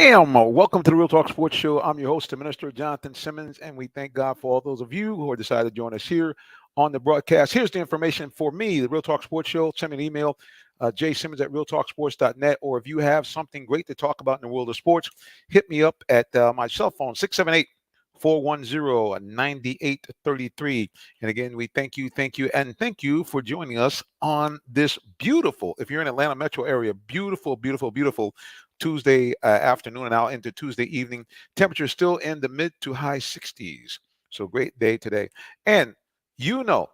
Bam! Welcome to the Real Talk Sports Show. I'm your host, the Minister Jonathan Simmons, and we thank God for all those of you who are decided to join us here on the broadcast. Here's the information for me, the Real Talk Sports Show. Send me an email, jsimmons at realtalksports.net, or if you have something great to talk about in the world of sports, hit me up at my cell phone, 678-410-9833. And again, we thank you, and thank you for joining us on this beautiful, if you're in Atlanta metro area, beautiful, beautiful, beautiful Tuesday afternoon and out into Tuesday evening. Temperature still in the mid to high 60s. So great day today. And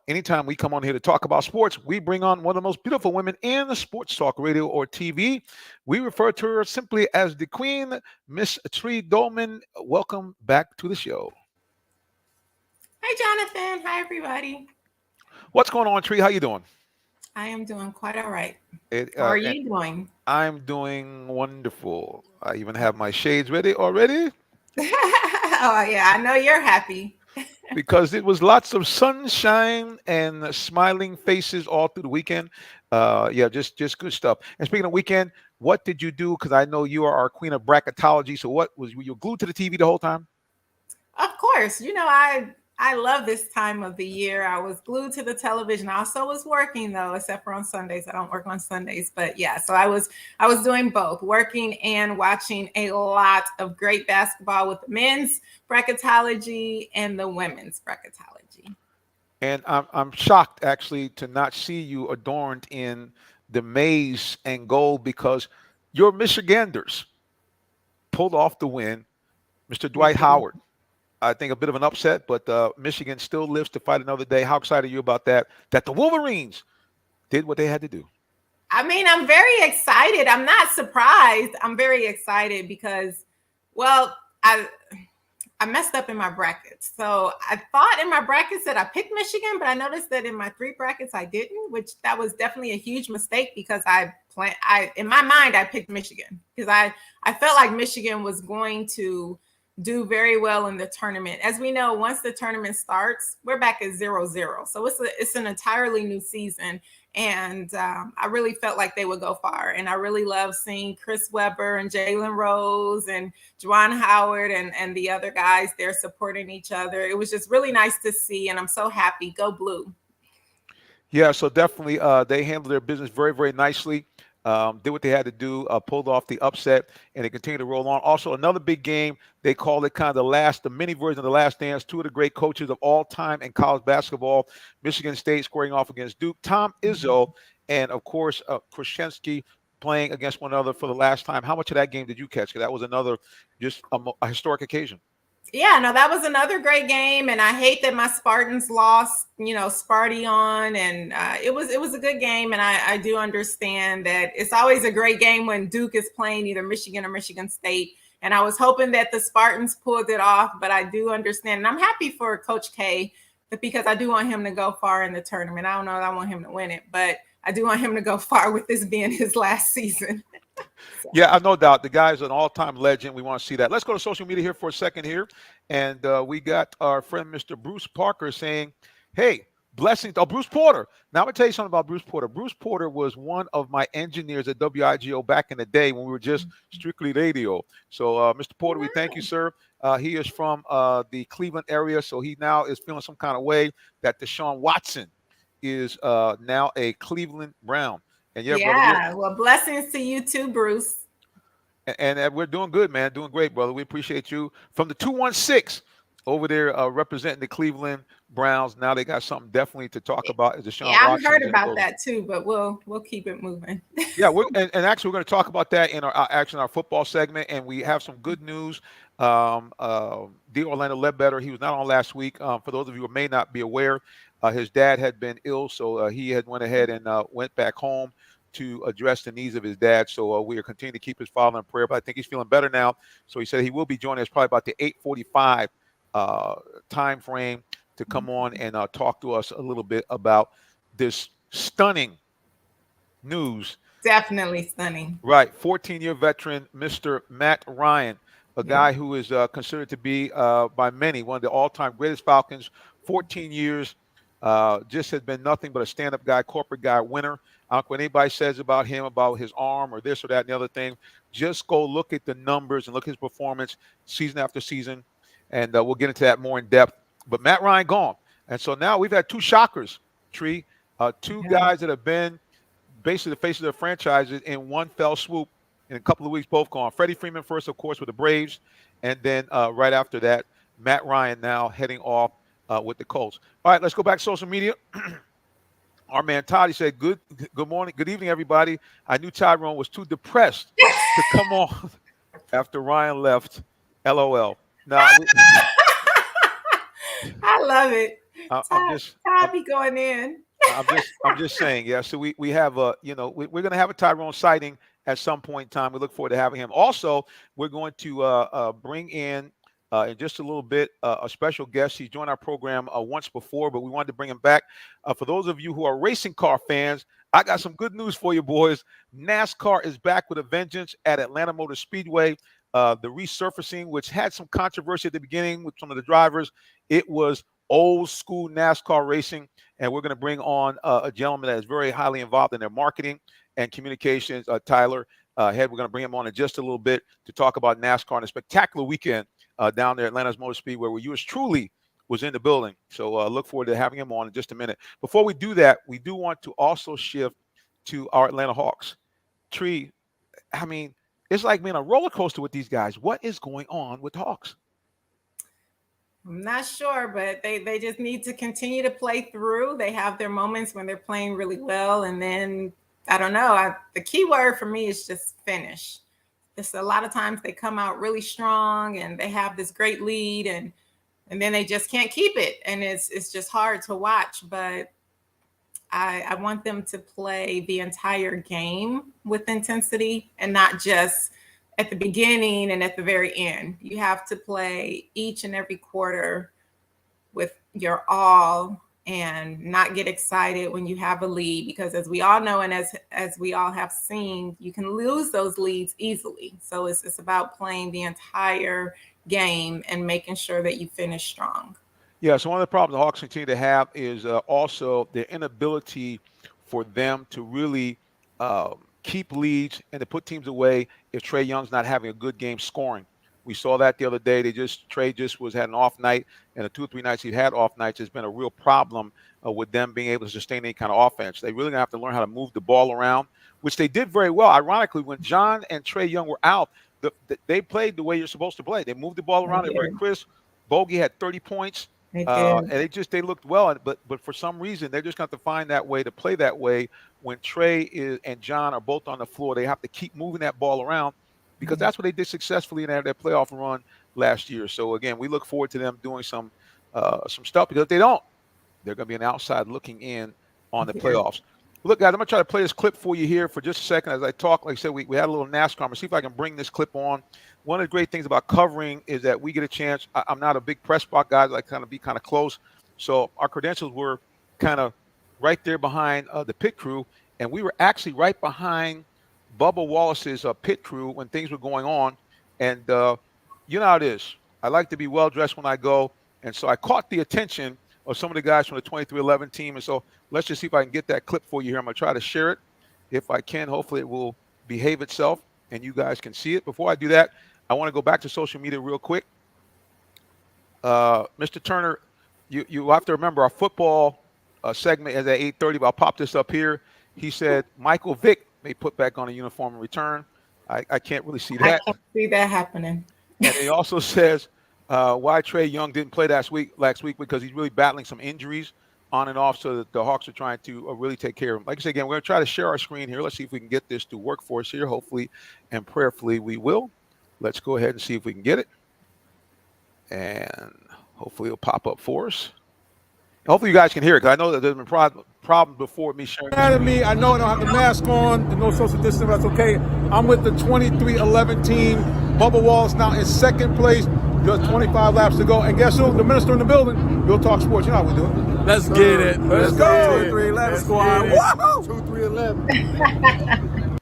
anytime we come on here to talk about sports, we bring on one of the most beautiful women in the sports talk radio or TV. We refer to her simply as the Queen, Miss Tree Dolman. Welcome back to the show. Hi, Jonathan. Hi, everybody. What's going on, Tree? How you doing? I am doing quite all right. How are you doing? I'm doing wonderful. I even have my shades ready already. Oh, yeah. I know you're happy. Because it was lots of sunshine and smiling faces all through the weekend. Just good stuff. And speaking of weekend, what did you do? Because I know you are our queen of bracketology. So were you glued to the TV the whole time? Of course. I love this time of the year. I was glued to the television. I also was working though, except for on Sundays. I don't work on Sundays, but yeah. So I was doing both, working and watching a lot of great basketball with the men's bracketology and the women's bracketology. And I'm shocked actually to not see you adorned in the maize and gold because your Michiganders pulled off the win. Mr. Dwight Howard. I think a bit of an upset, but Michigan still lives to fight another day. How excited are you about that? That the Wolverines did what they had to do. I mean, I'm very excited. I'm not surprised. I'm very excited because, well, I messed up in my brackets. So I thought in my brackets that I picked Michigan, but I noticed that in my 3 brackets I didn't, which that was definitely a huge mistake because in my mind I picked Michigan because I felt like Michigan was going to do very well in the tournament. As we know, once the tournament starts, we're back at 0-0. So it's an entirely new season. And I really felt like they would go far. And I really love seeing Chris Webber and Jalen Rose and Juwan Howard and the other guys there supporting each other. It was just really nice to see. And I'm so happy. Go Blue. Yeah, so definitely they handled their business very, very nicely. Did what they had to do, pulled off the upset, and they continue to roll on. Also, another big game. They call it kind of the mini version of the Last Dance. 2 of the great coaches of all time in college basketball. Michigan State squaring off against Duke. Tom Izzo and, of course, Krzyzewski playing against one another for the last time. How much of that game did you catch? Because that was another just a historic occasion. Yeah, no, that was another great game, and I hate that my Spartans lost, Sparty and it was a good game, and I do understand that it's always a great game when Duke is playing either Michigan or Michigan State, and I was hoping that the Spartans pulled it off, but I do understand, and I'm happy for Coach K because I do want him to go far in the tournament. I don't know that I want him to win it, but I do want him to go far with this being his last season. Yeah, no doubt. The guy's an all-time legend. We want to see that. Let's go to social media here for a second here. And we got our friend, Mr. Bruce Parker, saying, hey, blessings. Oh, Bruce Porter. Now, I'm going to tell you something about Bruce Porter. Bruce Porter was one of my engineers at WIGO back in the day when we were just strictly radio. So, Mr. Porter, we thank you, sir. He is from the Cleveland area, so he now is feeling some kind of way that Deshaun Watson is now a Cleveland Brown. And yeah, brother, well, blessings to you too, Bruce. And we're doing good, man. Doing great, brother. We appreciate you. From the 216 over there representing the Cleveland Browns. Now they got something definitely to talk about. Is Deshaun I've Watson heard about that too, but we'll keep it moving. Yeah, and actually we're going to talk about that in our football segment, and we have some good news. The Orlando Ledbetter, he was not on last week. For those of you who may not be aware, his dad had been ill, so he had went ahead and went back home to address the needs of his dad. So we are continuing to keep his father in prayer, but I think he's feeling better now. So he said he will be joining us probably about the 8:45 time frame to come on and talk to us a little bit about this stunning news. Definitely stunning. Right. 14-year veteran, Mr. Matt Ryan, a guy who is considered to be, by many, one of the all-time greatest Falcons. 14 years, just has been nothing but a stand-up guy, corporate guy, winner. What anybody says about him, about his arm or this or that and the other thing, just go look at the numbers and look at his performance season after season, and we'll get into that more in depth. But Matt Ryan gone, and so now we've had two shockers, Tree, two Yeah. guys that have been basically the face of their franchises in one fell swoop. In a couple of weeks, both gone. Freddie Freeman first, of course, with the Braves, and then right after that, Matt Ryan now heading off with the Colts. All right, let's go back to social media. Our man Todd, he said, good morning, good evening, everybody. I knew Tyrone was too depressed to come on after Ryan left. LOL. Now, I love it. I'm Todd, just, Todd be going in. I'm just saying, yeah. So we have we're going to have a Tyrone sighting at some point in time. We look forward to having him. Also, we're going to bring in just a little bit a special guest. He's joined our program once before, but we wanted to bring him back. For those of you who are racing car fans, I got some good news for you, boys. NASCAR is back with a vengeance at Atlanta Motor Speedway. The resurfacing, which had some controversy at the beginning with some of the drivers, it was old school NASCAR racing. And we're going to bring on a gentleman that is very highly involved in their marketing and communications, Tyler Head. We're going to bring him on in just a little bit to talk about NASCAR and a spectacular weekend down there at Atlanta's Motor Speedway, where yours truly was in the building. So look forward to having him on in just a minute. Before we do that, we do want to also shift to our Atlanta Hawks. Tree, I mean, it's like being a roller coaster with these guys. What is going on with the Hawks? I'm not sure, but they just need to continue to play through. They have their moments when they're playing really well, and then I don't know. The key word for me is just finish. It's a lot of times they come out really strong and they have this great lead, and then they just can't keep it, and it's just hard to watch. But I want them to play the entire game with intensity and not just at the beginning and at the very end. You have to play each and every quarter with your all and not get excited when you have a lead, because as we all know and as we all have seen, you can lose those leads easily. So it's about playing the entire game and making sure that you finish strong. Yeah, so one of the problems the Hawks continue to have is also their inability for them to really keep leads and to put teams away if Trae Young's not having a good game scoring. We saw that the other day. Trae just had an off night, and the 2 or 3 nights he had off nights has been a real problem with them being able to sustain any kind of offense. They really gonna have to learn how to move the ball around, which they did very well. Ironically, when John and Trae Young were out, they played the way you're supposed to play. They moved the ball around. They were very crisp. Bogey had 30 points. They did. And they looked well, but for some reason they're just going to find that way to play that way. When Trey and John are both on the floor, they have to keep moving that ball around, because that's what they did successfully in their playoff run last year. So again, we look forward to them doing some stuff, because if they don't, they're going to be an outside looking in on the playoffs. Look, guys, I'm going to try to play this clip for you here for just a second as I talk. Like I said, we had a little NASCAR. I'm going to see if I can bring this clip on. One of the great things about covering is that we get a chance. I'm not a big press spot guy. I kind of be kind of close. So our credentials were kind of right there behind the pit crew. And we were actually right behind Bubba Wallace's pit crew when things were going on. And you know how it is. I like to be well-dressed when I go. And so I caught the attention of some of the guys from the 2311 team. And so let's just see if I can get that clip for you here. I'm going to try to share it. If I can, hopefully it will behave itself and you guys can see it. Before I do that, I want to go back to social media real quick. Mr. Turner, you have to remember our football segment is at 8:30, but I'll pop this up here. He said Michael Vick may put back on a uniform in return. I can't really see that. I can't see that happening. And he also says why Trae Young didn't play last week because he's really battling some injuries on and off, so that the Hawks are trying to really take care of him. Like I said, again, we're going to try to share our screen here. Let's see if we can get this to work for us here. Hopefully and prayerfully we will. Let's go ahead and see if we can get it. And hopefully it'll pop up for us. Hopefully you guys can hear it, because I know that there's been problems before me sharing. Mad at me. I know I don't have the mask on, the no social distancing, but that's okay. I'm with the 2311 team. Bubba Wallace now in second place. Just 25 laps to go. And guess who? The minister in the building. Real Talk Sports. You know how we do it. Let's get it. Let's go. 2311 squad. Woohoo! 2311.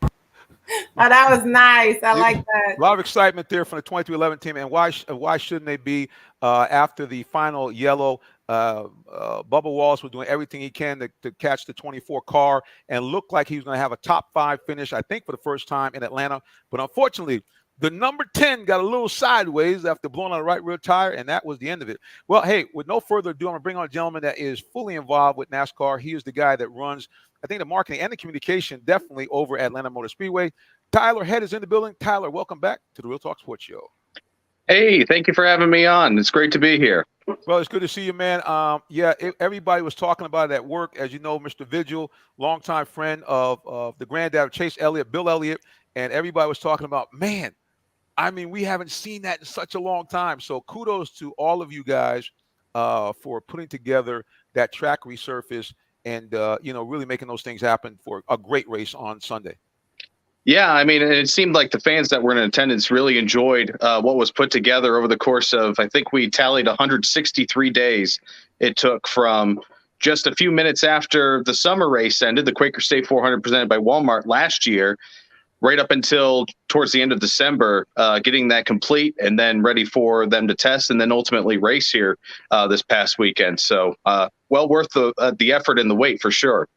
Oh, that was nice. I like that. A lot of excitement there from the 2311 team. And why shouldn't they be after the final yellow Bubba Wallace was doing everything he can to catch the 24 car and looked like he was going to have a top 5 finish, I think, for the first time in Atlanta. But unfortunately, the number 10 got a little sideways after blowing on the right rear tire, and that was the end of it. Well, hey, with no further ado, I'm going to bring on a gentleman that is fully involved with NASCAR. He is the guy that runs, I think, the marketing and the communication definitely over at Atlanta Motor Speedway. Tyler Head is in the building. Tyler, welcome back to the Real Talk Sports Show. Hey, thank you for having me on. It's great to be here. Well, it's good to see you, man. Everybody was talking about it at work. As you know, Mr. Vigil, longtime friend of the granddad of Chase Elliott, Bill Elliott, and everybody was talking about, man, I mean, we haven't seen that in such a long time. So kudos to all of you guys for putting together that track resurface and, really making those things happen for a great race on Sunday. Yeah, I mean, it seemed like the fans that were in attendance really enjoyed what was put together over the course of, I think we tallied 163 days it took from just a few minutes after the summer race ended, the Quaker State 400 presented by Walmart last year, right up until towards the end of December, getting that complete and then ready for them to test and then ultimately race here this past weekend. So well worth the effort and the wait for sure.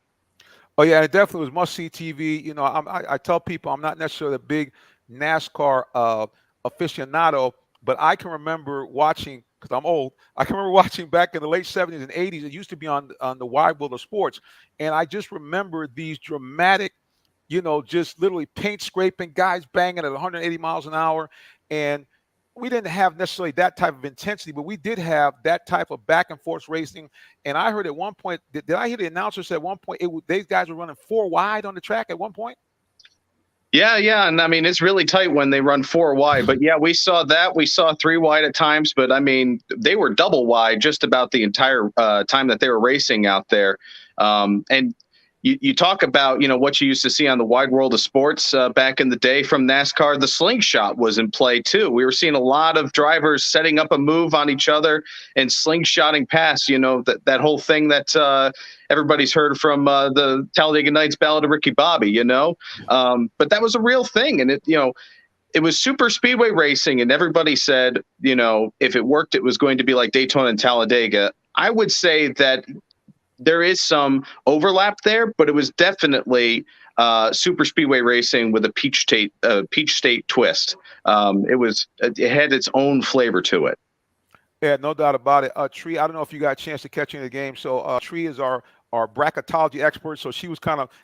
Oh, yeah, it definitely was must-see TV. You know, I tell people I'm not necessarily a big NASCAR aficionado, but I can remember watching, because I'm old, I can remember watching back in the late 70s and 80s. It used to be on the Wide World of Sports, and I just remember these dramatic, just literally paint scraping, guys banging at 180 miles an hour, and we didn't have necessarily that type of intensity, but we did have that type of back and forth racing. And I heard at one point, did I hear the announcer say at one point, these guys were running 4 wide on the track at one point? Yeah. And I mean, it's really tight when they run 4 wide. But yeah, we saw that. We saw 3 wide at times. But I mean, they were double wide just about the entire time that they were racing out there. And you talk about, what you used to see on the Wide World of Sports back in the day from NASCAR. The slingshot was in play, too. We were seeing a lot of drivers setting up a move on each other and slingshotting past, that whole thing that everybody's heard from the Talladega Nights Ballad of Ricky Bobby, but that was a real thing. And it was super speedway racing. And everybody said, if it worked, it was going to be like Daytona and Talladega. I would say that there is some overlap there, but it was definitely super speedway racing with a Peach State twist. It had its own flavor to it. Yeah, no doubt about it. Tree, I don't know if you got a chance to catch any of the game. So Tree is our bracketology expert. So she was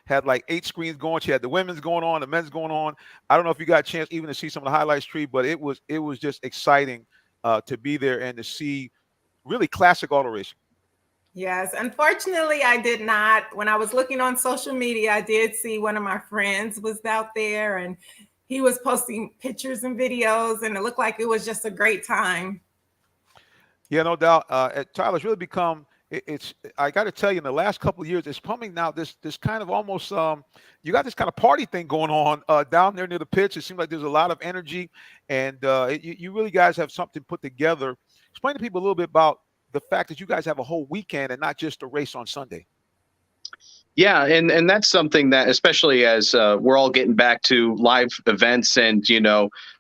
had like 8 screens going. She had the women's going on, the men's going on. I don't know if you got a chance even to see some of the highlights, Tree, but it was just exciting to be there and to see really classic auto racing. Yes, unfortunately, I did not. When I was looking on social media, I did see one of my friends was out there and he was posting pictures and videos, and it looked like it was just a great time. Yeah, no doubt. Tyler's really become. It's. I got to tell you, in the last couple of years, it's coming now. This kind of almost. You got this kind of party thing going on down there near the pitch. It seems like there's a lot of energy, and you really guys have something put together. Explain to people a little bit about the fact that you guys have a whole weekend and not just a race on Sunday. Yeah, and that's something that, especially as we're all getting back to live events and,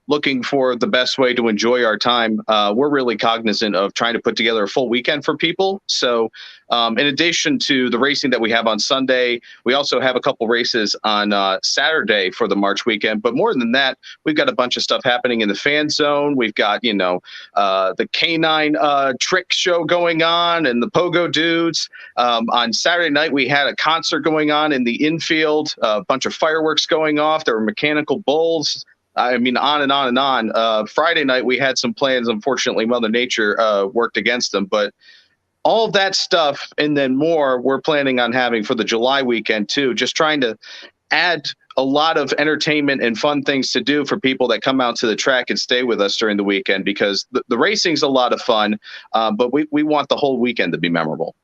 looking for the best way to enjoy our time, we're really cognizant of trying to put together a full weekend for people. So in addition to the racing that we have on Sunday, we also have a couple races on Saturday for the March weekend. But more than that, we've got a bunch of stuff happening in the fan zone. We've got, the canine trick show going on and the pogo dudes. On Saturday night, we had a concert going on in the infield, a bunch of fireworks going off. There were mechanical bulls. I mean, on and on and on. Friday night, we had some plans. Unfortunately, Mother Nature worked against them. But all of that stuff and then more we're planning on having for the July weekend, too. Just trying to add a lot of entertainment and fun things to do for people that come out to the track and stay with us during the weekend, because the racing's a lot of fun, but we want the whole weekend to be memorable.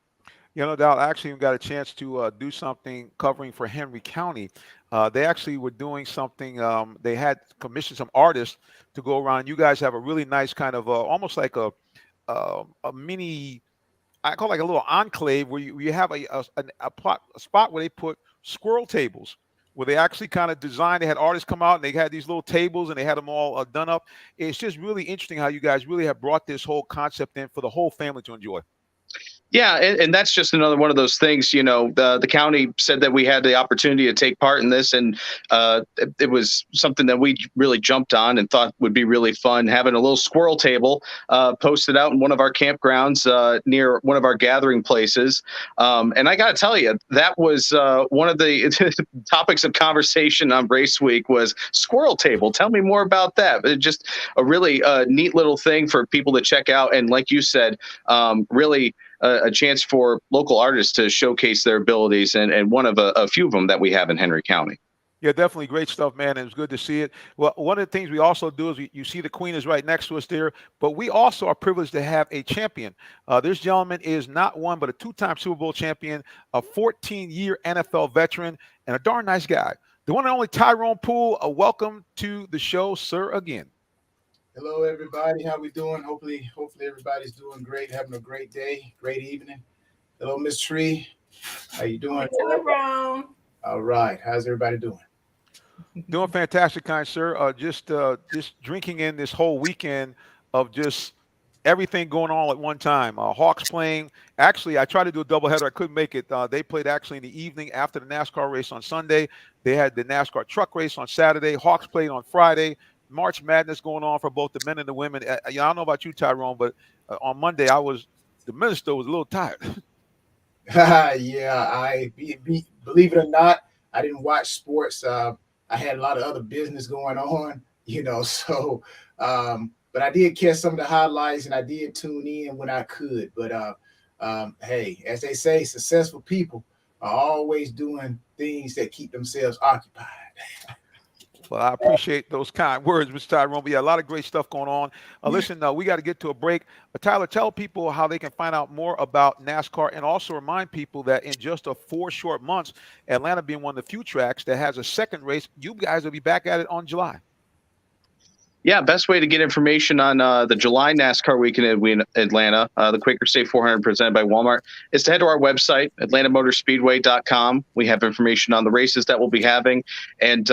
No doubt. I actually got a chance to do something covering for Henry County. They actually were doing something. They had commissioned some artists to go around. You guys have a really nice kind of almost like a mini, I call it like a little enclave where you have a spot where they put squirrel tables, where they actually kind of designed. They had artists come out and they had these little tables and they had them all done up. It's just really interesting how you guys really have brought this whole concept in for the whole family to enjoy. Yeah, and that's just another one of those things. The county said that we had the opportunity to take part in this, and it was something that we really jumped on and thought would be really fun. Having a little squirrel table posted out in one of our campgrounds near one of our gathering places, and I got to tell you, that was one of the topics of conversation on Race Week was squirrel table. Tell me more about that. But just a really neat little thing for people to check out, and like you said, really a chance for local artists to showcase their abilities, and one of a few of them that we have in Henry County. Yeah, definitely great stuff, man. And it's good to see it. Well, one of the things we also do is you see the Queen is right next to us there, but we also are privileged to have a champion. This gentleman is not one, but a two-time Super Bowl champion, a 14-year NFL veteran, and a darn nice guy. The one and only Tyrone Poole. Welcome to the show, sir, again. Hello, everybody. How we doing? Hopefully everybody's doing great, having a great day, great evening. Hello, Miss Tree. How you doing? Tyrone. All right. How's everybody doing? Doing fantastic, kind sir. Just drinking in this whole weekend of just everything going on at one time. Hawks playing. Actually, I tried to do a doubleheader. I couldn't make it. They played actually in the evening after the NASCAR race on Sunday. They had the NASCAR truck race on Saturday. Hawks played on Friday. March Madness going on for both the men and the women. I don't know about you, Tyrone, but on Monday the minister was a little tired. Yeah, believe it or not, I didn't watch sports. I had a lot of other business going on, so but I did catch some of the highlights and I did tune in when I could. But hey, as they say, successful people are always doing things that keep themselves occupied. Well, I appreciate those kind words, Mr. Tyrone. But yeah, a lot of great stuff going on. Listen, we got to get to a break. Tyler, tell people how they can find out more about NASCAR, and also remind people that in just 4 short months, Atlanta being one of the few tracks that has a second race, you guys will be back at it on July. Yeah, best way to get information on the July NASCAR weekend in Atlanta, the Quaker State 400 presented by Walmart, is to head to our website, atlantamotorspeedway.com. We have information on the races that we'll be having, and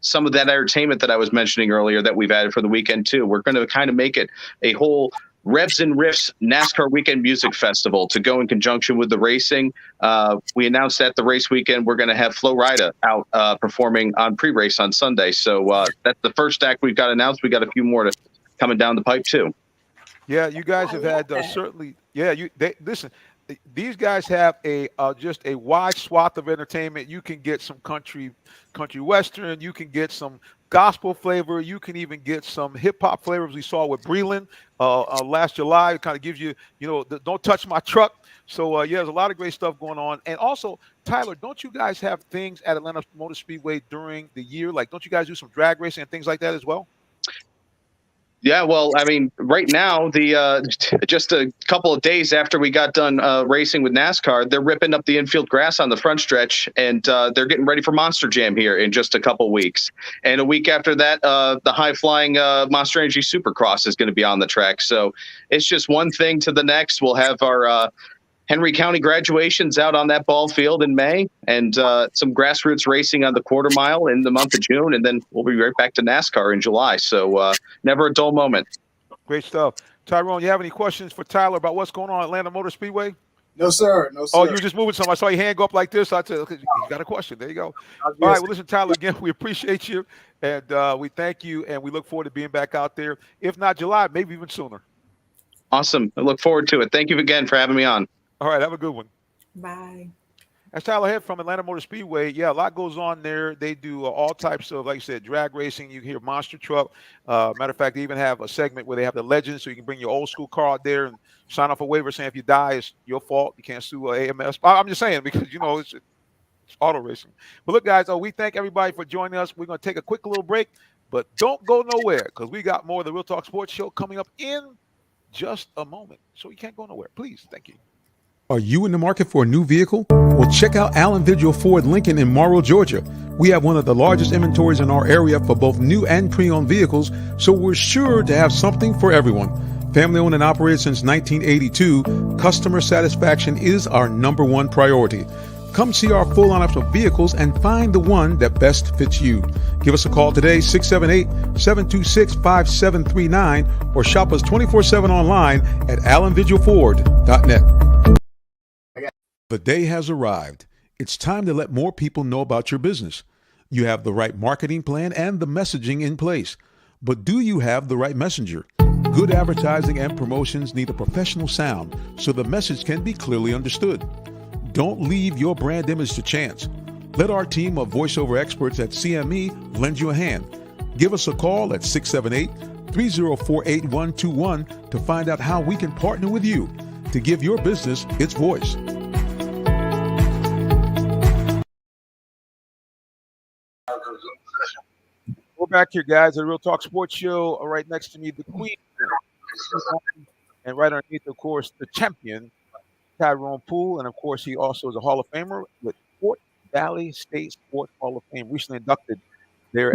some of that entertainment that I was mentioning earlier that we've added for the weekend too. We're going to kind of make it a whole Revs and Riffs NASCAR Weekend Music Festival to go in conjunction with the racing. We announced at the race weekend we're going to have Flo Rida out performing on pre-race on Sunday. So that's the first act we've got announced. We got a few more coming down the pipe too. Yeah, you guys have had certainly. Yeah, listen. These guys have just a wide swath of entertainment. You can get some country western. You can get some gospel flavor. You can even get some hip hop flavors. We saw with Breland last July. It kind of gives you, don't touch my truck. So yeah, there's a lot of great stuff going on. And also, Tyler, don't you guys have things at Atlanta Motor Speedway during the year? Like, don't you guys do some drag racing and things like that as well? Yeah, well, I mean, right now, just a couple of days after we got done racing with NASCAR, they're ripping up the infield grass on the front stretch, and they're getting ready for Monster Jam here in just a couple weeks. And a week after that, the high-flying Monster Energy Supercross is going to be on the track. So it's just one thing to the next. We'll have our Henry County graduations out on that ball field in May, and some grassroots racing on the quarter mile in the month of June, and then we'll be right back to NASCAR in July. So never a dull moment. Great stuff. Tyrone, you have any questions for Tyler about what's going on at Atlanta Motor Speedway? No, sir. No, sir. Oh, you were just moving something. I saw your hand go up like this. I said, okay, you got a question. There you go. All right. Well, listen, Tyler, again, we appreciate you, and we thank you, and we look forward to being back out there. If not July, maybe even sooner. Awesome. I look forward to it. Thank you again for having me on. All right, have a good one. Bye. That's Tyler Head from Atlanta Motor Speedway. Yeah, a lot goes on there. They do all types of, like I said, drag racing. You can hear monster truck. Matter of fact, they even have a segment where they have the legends, so you can bring your old school car out there and sign off a waiver saying if you die, it's your fault. You can't sue AMS. I'm just saying because, it's auto racing. But look, guys, we thank everybody for joining us. We're going to take a quick little break, but don't go nowhere because we got more of the Real Talk Sports Show coming up in just a moment. So you can't go nowhere. Please. Thank you. Are you in the market for a new vehicle? Well, check out Allen Vigil Ford Lincoln in Morrow, Georgia. We have one of the largest inventories in our area for both new and pre-owned vehicles, so we're sure to have something for everyone. Family owned and operated since 1982, customer satisfaction is our #1 priority. Come see our full lineup of vehicles and find the one that best fits you. Give us a call today, 678-726-5739, or shop us 24/7 online at allenvigilford.net. The day has arrived. It's time to let more people know about your business. You have the right marketing plan and the messaging in place. But do you have the right messenger? Good advertising and promotions need a professional sound so the message can be clearly understood. Don't leave your brand image to chance. Let our team of voiceover experts at CME lend you a hand. Give us a call at 678-304-8121 to find out how we can partner with you to give your business its voice. We're back here, guys, at the Real Talk Sports Show. Right next to me, the Queen, and right underneath, of course, the champion, Tyrone Poole, and of course, he also is a Hall of Famer with Fort Valley State Sports Hall of Fame, recently inducted there.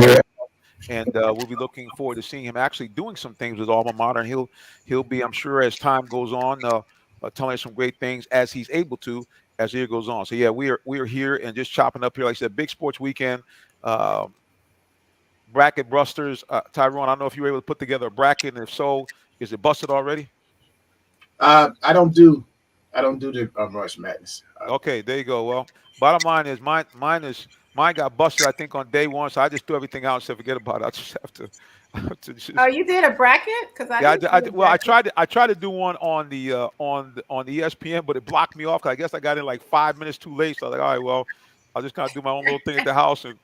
And we'll be looking forward to seeing him actually doing some things with alma mater. And he'll be, I'm sure, as time goes on, telling us some great things as he's able to as the year goes on. So yeah, we are here and just chopping up here. Like I said, big sports weekend. Bracket busters. Tyrone, I don't know if you were able to put together a bracket, and if so, is it busted already? I don't do the March Madness. Okay, there you go. Well, bottom line is mine got busted, I think, on day one, so I just threw everything out and said forget about it. I just have to. Oh, you did a bracket? Because I tried to do one on the ESPN, but it blocked me off. I guess I got in like 5 minutes too late. So I was like, all right, well, I'll just kind of do my own little thing at the house, and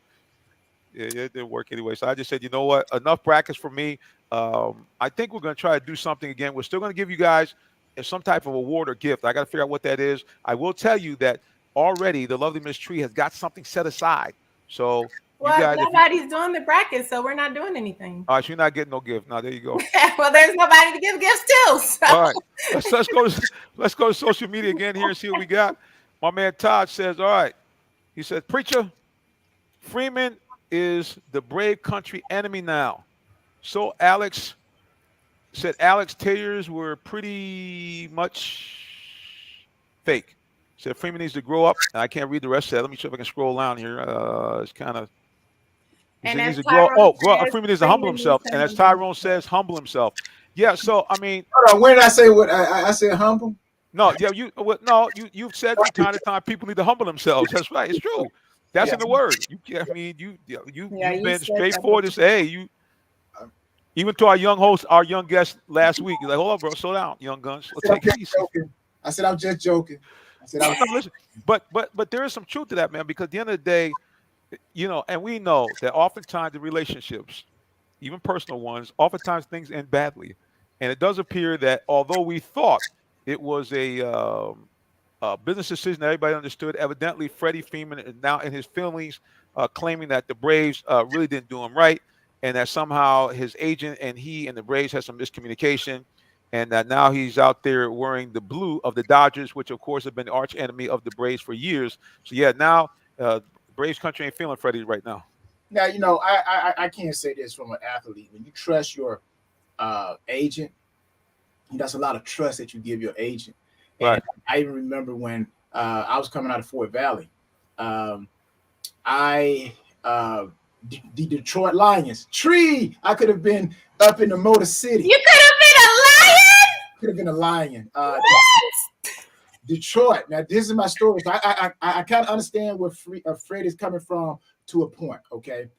yeah, it didn't work anyway. So I just said, you know what, enough brackets for me. I think we're going to try to do something again. We're still going to give you guys some type of award or gift. I got to figure out what that is. I will tell you that already the lovely Miss Tree has got something set aside. So well, you guys, nobody's doing the bracket, so we're not doing anything. All right, so you're not getting no gift. Now there you go. Well, there's nobody to give gifts to. So. All right, let's go to social media again here and see what we got. My man Todd says, all right. He said, preacher, Freeman is the brave country enemy now. So Alex Taylor's were pretty much fake. Said Freeman needs to grow up. I can't read the rest of that. Let me see if I can scroll down here. It's kind of. He needs to grow. Freeman needs to humble himself. And as Tyrone says, humble himself. Yeah. So I mean. Hold on. Where did I say what I said? Humble. No. Yeah. You've said from time to time people need to humble themselves. That's right. It's true. That's in the word. You've been straightforward to say, hey, even to our young host, our young guest last week, you're like, hold on, bro, slow down, young guns. Let's take it easy. I said I'm just joking. Listen, but there is some truth to that, man, because at the end of the day, and we know that oftentimes the relationships, even personal ones, oftentimes things end badly. And it does appear that although we thought it was a business decision that everybody understood, evidently Freddie Freeman is now in his feelings, claiming that the Braves really didn't do him right, and that somehow his agent and he and the Braves had some miscommunication, and that now he's out there wearing the blue of the Dodgers, which of course have been the arch enemy of the Braves for years. So yeah, now Braves country ain't feeling Freddie right now. Now, I can't say this from an athlete. When you trust your agent, that's a lot of trust that you give your agent. Right. And I even remember when I was coming out of Fort Valley, the Detroit Lions. I could have been up in the Motor City. You could have been a lion? Could have been a lion. Detroit. Now, this is my story. So I kind of understand where Fred is coming from to a point, okay?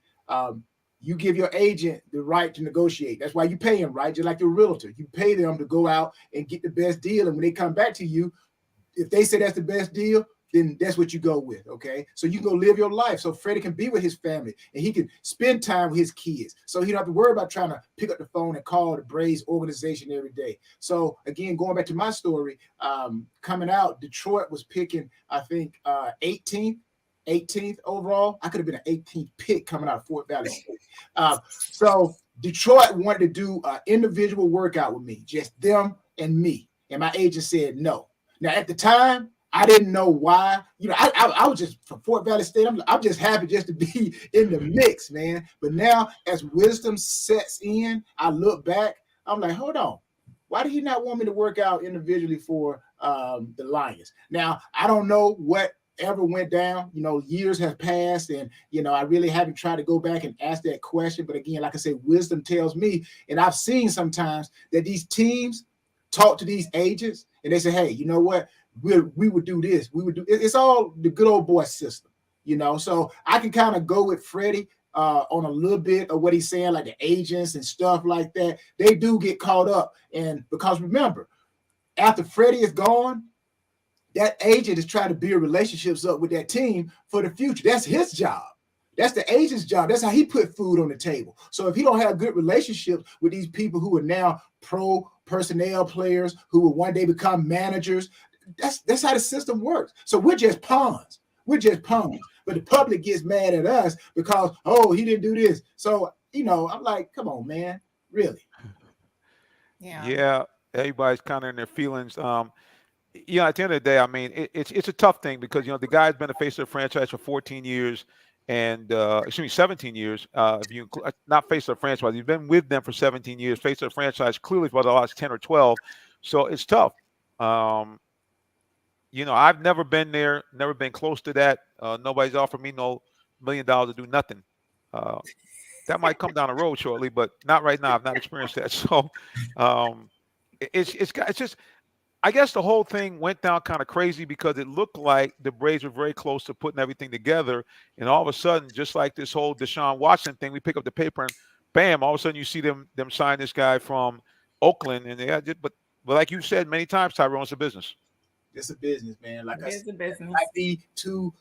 You give your agent the right to negotiate. That's why you pay him, right? Just like your realtor. You pay them to go out and get the best deal. And when they come back to you, if they say that's the best deal, then that's what you go with, okay? So you can go live your life. So Freddie can be with his family and he can spend time with his kids. So he don't have to worry about trying to pick up the phone and call the Braves organization every day. So again, going back to my story, coming out, Detroit was picking, I think, 18th overall. I could have been an 18th pick coming out of Fort Valley State. So Detroit wanted to do an individual workout with me, just them and me. And my agent said no. Now, at the time, I didn't know why. I was just from Fort Valley State. I'm just happy just to be in the mix, man. But now, as wisdom sets in, I look back. I'm like, hold on. Why did he not want me to work out individually for the Lions? Now, I don't know whatever went down. Years have passed, and I really haven't tried to go back and ask that question. But again, like I said, wisdom tells me, and I've seen sometimes that these teams talk to these agents and they say, hey, you know what? we would do this. We would do it's all the good old boy system, you know. So I can kind of go with Freddie on a little bit of what he's saying, like the agents and stuff like that. They do get caught up, and because remember, after Freddie is gone, that agent is trying to build relationships up with that team for the future. That's his job. That's the agent's job. That's how he put food on the table. So if he don't have good relationships with these people who are now pro personnel players who will one day become managers, that's how the system works. So we're just pawns. We're just pawns. But the public gets mad at us because, oh, he didn't do this. So, you know, I'm like, come on, man. Really? Yeah. Everybody's kind of in their feelings. Yeah, at the end of the day, I mean, it's a tough thing because, you know, the guy's been the face of the franchise for 14 years and, 17 years. If you not face of the franchise, he's been with them for 17 years, face of the franchise clearly for the last 10 or 12. So it's tough. You know, I've never been there, never been close to that. Nobody's offered me no $1 million to do nothing. That might come down the road shortly, but not right now. I've not experienced that. So it's just, I guess the whole thing went down kind of crazy because it looked like the Braves were very close to putting everything together. And all of a sudden, just like this whole Deshaun Watson thing, we pick up the paper and bam, all of a sudden you see them sign this guy from Oakland. And but like you said many times, Tyrone, it's a business. It's a business, man. Like I said, a business. like be too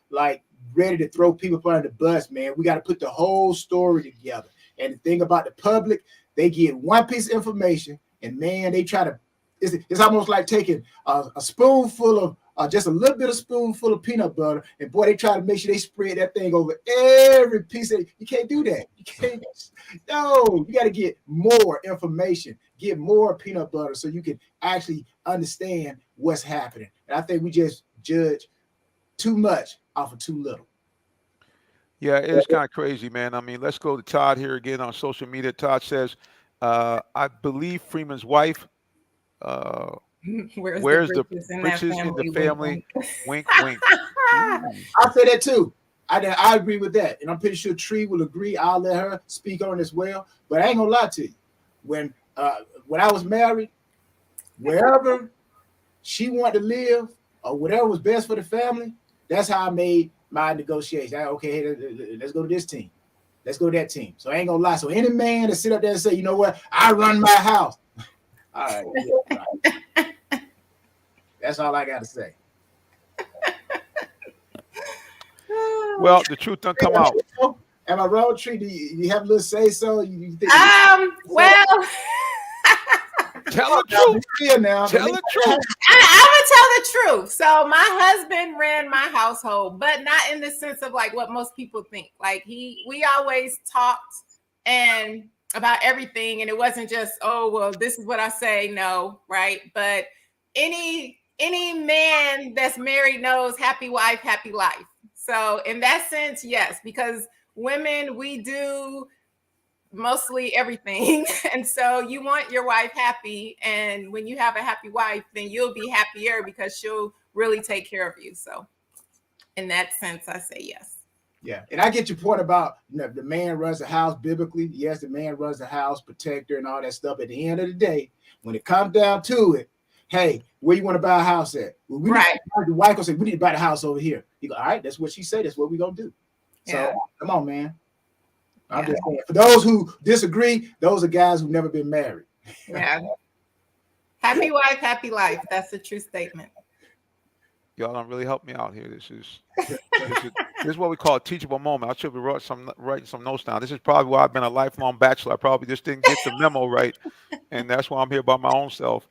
ready to throw people under the bus, man. We got to put the whole story together. And the thing about the public, they get one piece of information, and man, they try to. It's almost like taking a spoonful of just a little bit of spoonful of peanut butter, and boy, they try to make sure they spread that thing over every piece of it. You can't do that. You can't. No, you got to get more information, get more peanut butter, so you can actually understand what's happening. And I think we just judge too much off of too little. Yeah, it is kind of crazy, man. I mean, let's go to Todd here again on social media. Todd says, I believe Freeman's wife. Where's the riches in the family? Wink, wink. I'll say that too. I agree with that, and I'm pretty sure Tree will agree. I'll let her speak on it as well. But I ain't gonna lie to you. When I was married, wherever she wanted to live or whatever was best for the family, that's how I made my negotiation. Okay, hey, let's go to this team. Let's go to that team. So I ain't gonna lie. So any man that sit up there and say, you know what, I run my house. All right. Yeah, right. That's all I got to say. Well, the truth doesn't come out. Am I wrong, Tree? Do you have a little say so? You think well, tell the truth. Now, tell the truth. I would tell the truth. So my husband ran my household, but not in the sense of like what most people think. Like we always talked and about everything, and it wasn't just, oh well, this is what I say. No, right? But any man that's married knows happy wife, happy life. So in that sense, yes, because women, we do mostly everything. And so you want your wife happy. And when you have a happy wife, then you'll be happier because she'll really take care of you. So in that sense, I say yes. Yeah. And I get your point about, you know, the man runs the house biblically. Yes, the man runs the house, protector and all that stuff. At the end of the day, when it comes down to it, hey, where you want to buy a house at? Well, right. The wife will say, we need to buy the house over here. You go, all right, that's what she said. That's what we're going to do. So come on, man. I'm just saying, for those who disagree, those are guys who've never been married. Yeah. Happy wife, happy life. That's a true statement. Y'all don't really help me out here. This is what we call a teachable moment. I should be writing some notes down. This is probably why I've been a lifelong bachelor. I probably just didn't get the memo right, and that's why I'm here by my own self.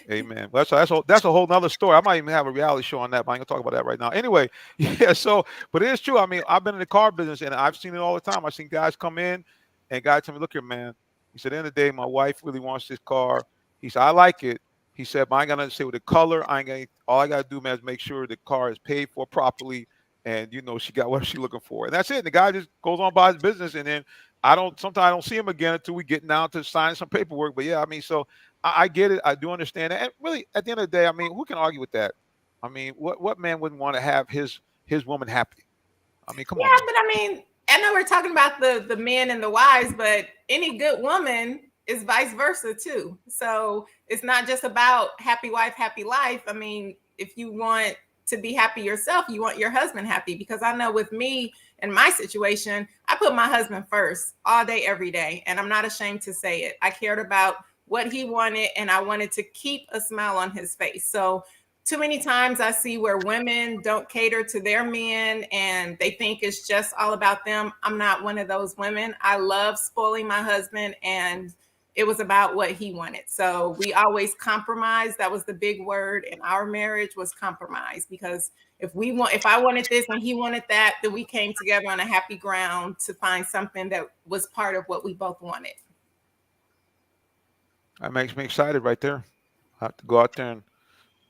Amen. Well, that's a whole nother story. I might even have a reality show on that, but I ain't gonna talk about that right now. Anyway, yeah. So, but it is true. I mean, I've been in the car business, and I've seen it all the time. I've seen guys come in, and guys tell me, "Look here, man." He said, "At the end of the day, my wife really wants this car." He said, "I like it." He said, "But I ain't gonna say with the color. All I gotta do, man, is make sure the car is paid for properly, and you know she got what she's looking for, and that's it." And the guy just goes on by his business, and then sometimes I don't see him again until we get down to signing some paperwork. But yeah, I mean, so I get it. I do understand that. And really, at the end of the day, I mean, who can argue with that? I mean, what man wouldn't want to have his woman happy? I mean, come on. Yeah, but I mean, I know we're talking about the men and the wives, but any good woman is vice versa too. So it's not just about happy wife, happy life. I mean, if you want to be happy yourself, you want your husband happy. Because I know with me and my situation, I put my husband first all day, every day. And I'm not ashamed to say it. I cared about what he wanted, and I wanted to keep a smile on his face. So too many times I see where women don't cater to their men and they think it's just all about them. I'm not one of those women. I love spoiling my husband, and it was about what he wanted. So we always compromise. That was the big word in our marriage, was compromise. Because if I wanted this and he wanted that, then we came together on a happy ground to find something that was part of what we both wanted. That makes me excited right there. I have to go out there and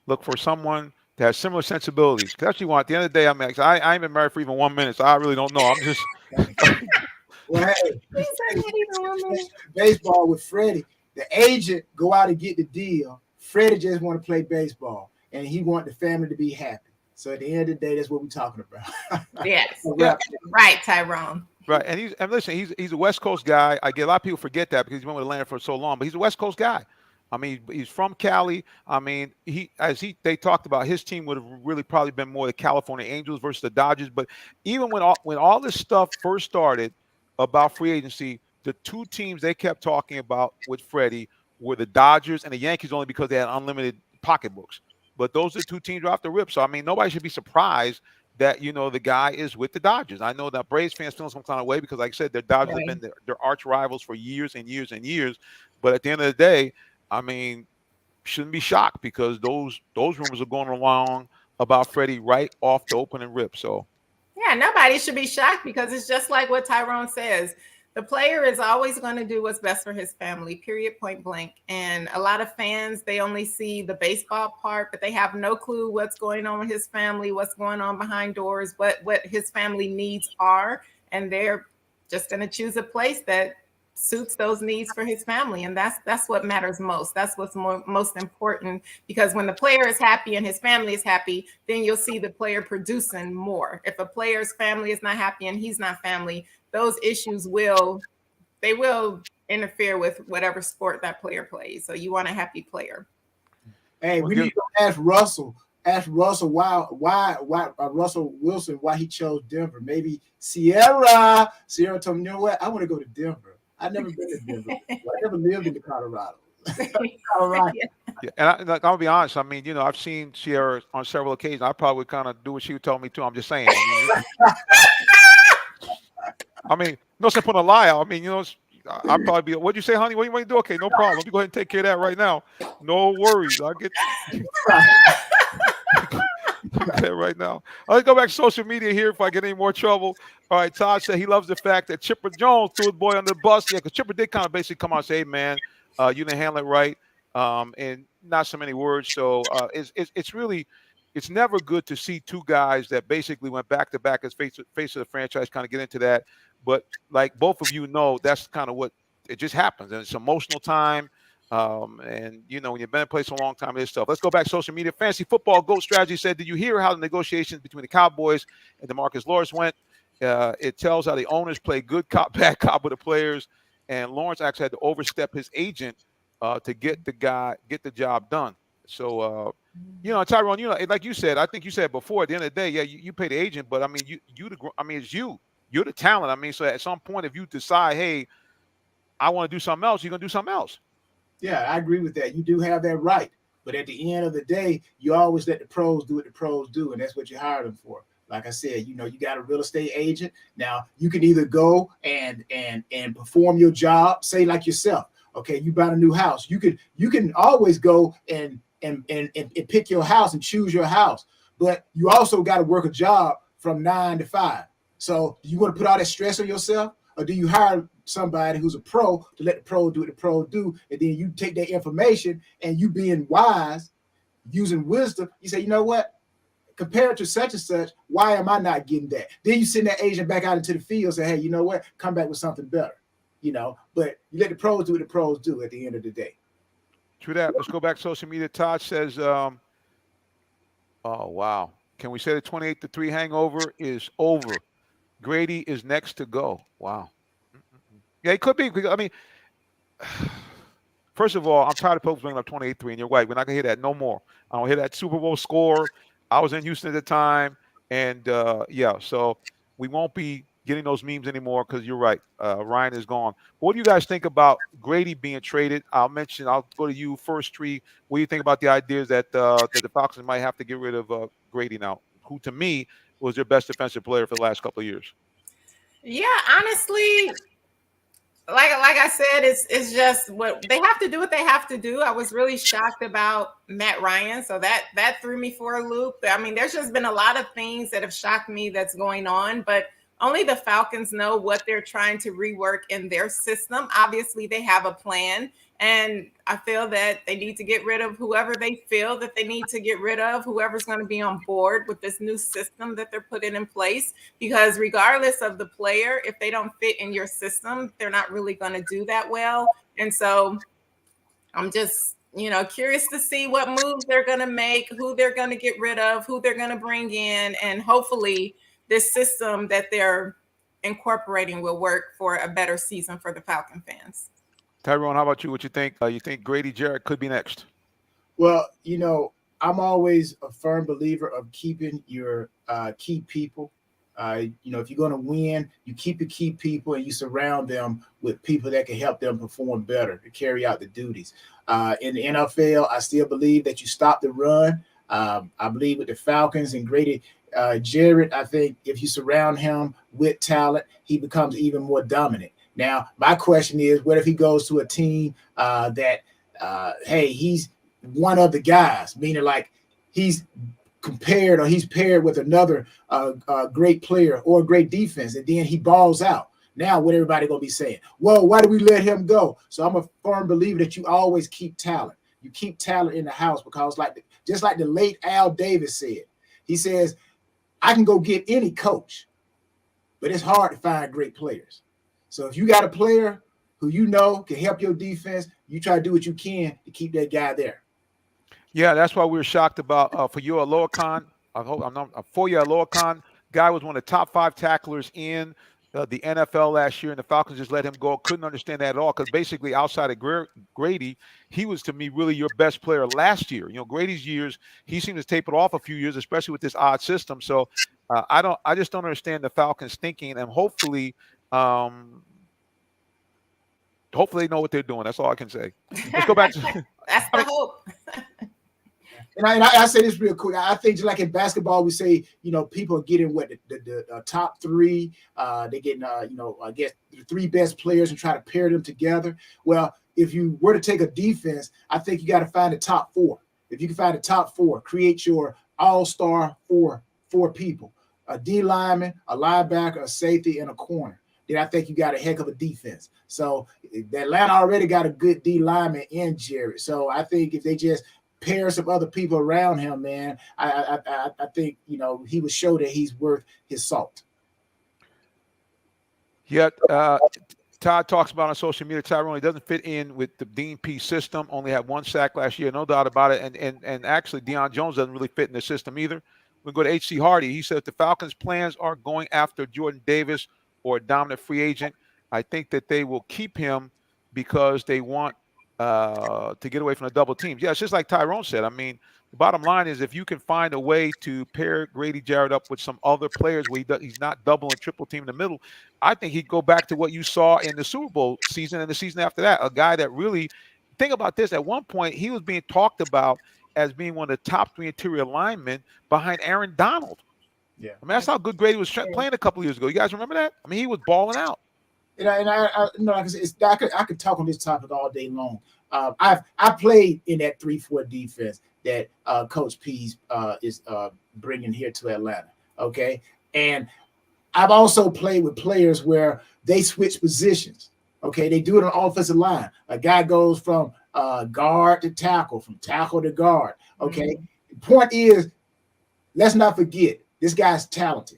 look for someone that has similar sensibilities. Because that's what you want. At the end of the day, I ain't been married for even 1 minute, so I really don't know. I'm just. Well, hey, He said not even 1 minute. baseball with Freddie, the agent go out and get the deal. Freddie just want to play baseball, and he want the family to be happy. So at the end of the day, that's what we're talking about. Yes. Yeah. Right, Tyrone. Right, and listen, he's a West Coast guy. I get a lot of people forget that because he's been with Atlanta for so long, but he's a West Coast guy. I mean, he's from Cali. I mean, they talked about, his team would have really probably been more the California Angels versus the Dodgers. But even when all this stuff first started about free agency, the two teams they kept talking about with Freddie were the Dodgers and the Yankees, only because they had unlimited pocketbooks. But those are the two teams right off the rip. So I mean, nobody should be surprised that the guy is with the Dodgers. I know that Braves fans feel some kind of way because, like I said, their Dodgers have been their arch rivals for years and years and years. But at the end of the day, I mean, shouldn't be shocked because those rumors are going along about Freddie right off the opening rip. So yeah, nobody should be shocked, because it's just like what Tyrone says. The player is always going to do what's best for his family, period, point blank. And a lot of fans, they only see the baseball part, but they have no clue what's going on with his family, what's going on behind doors, what his family needs are. And they're just going to choose a place that suits those needs for his family. And that's what matters most. That's what's most important, because when the player is happy and his family is happy, then you'll see the player producing more. If a player's family is not happy and he's not family, those issues will interfere with whatever sport that player plays. So you want a happy player. Hey, we need to ask Russell. Ask Russell why Russell Wilson, why he chose Denver. Maybe Sierra told me, you know what? I want to go to Denver. I've never been to Denver. I never lived in Colorado. Colorado. Yeah, and I'm gonna be honest. I mean, I've seen Sierra on several occasions. I probably kind of do what she would tell me to. I'm just saying. I mean, no sense putting a lie out. I mean, I'd probably be. What'd you say, honey? What do you want to do? Okay, no problem. You go ahead and take care of that right now. No worries. I'll get. Okay, right now. Let's go back to social media here if I get any more trouble. All right, Todd said he loves the fact that Chipper Jones threw his boy under the bus. Yeah, because Chipper did kind of basically come out and say, hey, man, you didn't handle it right, and not so many words. So it's never good to see two guys that basically went back to back as face of the franchise kind of get into that. But like both of you know, that's kind of what it just happens, and it's emotional time. And when you've been in place for a long time, this stuff. Let's go back to social media. Fantasy Football Goat Strategy said, did you hear how the negotiations between the Cowboys and DeMarcus Lawrence went? It tells how the owners play good cop, bad cop with the players. And Lawrence actually had to overstep his agent to get the job done. So, Tyrone, like you said, I think you said before, at the end of the day, yeah, you pay the agent, but I mean, it's you. You're the talent. I mean, so at some point, if you decide, hey, I want to do something else, you're going to do something else. Yeah, I agree with that. You do have that right. But at the end of the day, you always let the pros do what the pros do, and that's what you hired them for. Like I said, you got a real estate agent. Now, you can either go and perform your job, say like yourself. Okay, you bought a new house. You can always go and pick your house and choose your house. But you also got to work a job from 9 to 5. So do you want to put all that stress on yourself? Or do you hire somebody who's a pro to let the pro do what the pro do, and then you take that information and you being wise, using wisdom, you say, you know what? Compared to such and such, why am I not getting that? Then you send that agent back out into the field and say, hey, you know what? Come back with something better. But you let the pros do what the pros do at the end of the day. True that. Let's go back to social media. Todd says, oh, wow. Can we say the 28-3 hangover is over? Grady is next to go. Wow. Yeah, it could be. I mean, First of all, I'm tired of folks bringing up 28-3, and you're right. We're not gonna hear that no more. I don't hear that Super Bowl score. I was in Houston at the time, and yeah, so we won't be getting those memes anymore because you're right. Ryan is gone. What do you guys think about Grady being traded? I'll go to you first, Tree. What do you think about the ideas that the Falcons might have to get rid of Grady now, who to me was their best defensive player for the last couple of years? Yeah, honestly, like I said, it's just what they have to do. What they have to do. I was really shocked about Matt Ryan, so that threw me for a loop. I mean, there's just been a lot of things that have shocked me that's going on, but only the Falcons know what they're trying to rework in their system. Obviously, they have a plan, and I feel that they need to get rid of whoever they feel that they need to get rid of, whoever's going to be on board with this new system that they're putting in place. Because regardless of the player, if they don't fit in your system, they're not really going to do that well. And so I'm just, curious to see what moves they're going to make, who they're going to get rid of, who they're going to bring in, and hopefully this system that they're incorporating will work for a better season for the Falcon fans. Tyrone, how about you? What you think? You think Grady Jarrett could be next? Well, I'm always a firm believer of keeping your key people. If you're going to win, you keep your key people and you surround them with people that can help them perform better to carry out the duties. In the NFL, I still believe that you stop the run. I believe with the Falcons and Grady Jarrett, I think if you surround him with talent, he becomes even more dominant. Now, my question is, what if he goes to a team he's one of the guys, meaning like he's paired with another great player or a great defense, and then he balls out. Now, what everybody going to be saying? Well, why do we let him go? So I'm a firm believer that you always keep talent. You keep talent in the house because just like the late Al Davis said, he says, I can go get any coach, but it's hard to find great players. So if you got a player who can help your defense, you try to do what you can to keep that guy there. Yeah, that's why we were shocked about Foye Oluokun. Foye Oluokun, guy was one of the top 5 tacklers in the NFL last year, and the Falcons just let him go. Couldn't understand that at all because basically outside of Grady, he was to me really your best player last year. Grady's years, he seemed to taper off a few years, especially with this odd system. So I just don't understand the Falcons thinking, and hopefully they know what they're doing. That's all I can say. Let's go back to that's the hope. And I say this real quick. I think just like in basketball, we say, people are getting the top 3. They're getting, I guess the 3 best players and try to pair them together. Well, if you were to take a defense, I think you got to find the top 4. If you can find the top 4, create your all-star four people, a D lineman, a linebacker, a safety, and a corner. Then I think you got a heck of a defense. So Atlanta already got a good D lineman in Jarrett. So I think if they just pair some other people around him, man, I think, he would show that he's worth his salt. Yeah, Todd talks about on social media, Tyrone, he doesn't fit in with the Dean P system, only had 1 sack last year, no doubt about it. And actually, Deion Jones doesn't really fit in the system either. We go to H.C. Hardy. He said if the Falcons' plans are going after Jordan Davis or a dominant free agent, I think that they will keep him because they want to get away from the double teams. Yeah, it's just like Tyrone said. I mean, the bottom line is if you can find a way to pair Grady Jarrett up with some other players where he's not double and triple team in the middle, I think he'd go back to what you saw in the Super Bowl season and the season after that. A guy that really, think about this, at one point he was being talked about as being one of the top 3 interior linemen behind Aaron Donald. Yeah. I mean, that's how good Grady was playing a couple of years ago. You guys remember that? I mean, he was balling out. Like I said, I could talk on this topic all day long. I played in that 3-4 defense that Coach Pease is bringing here to Atlanta. Okay, and I've also played with players where they switch positions. Okay, they do it on offensive line. A guy goes from guard to tackle, from tackle to guard. Okay, The point is, let's not forget this guy's talented.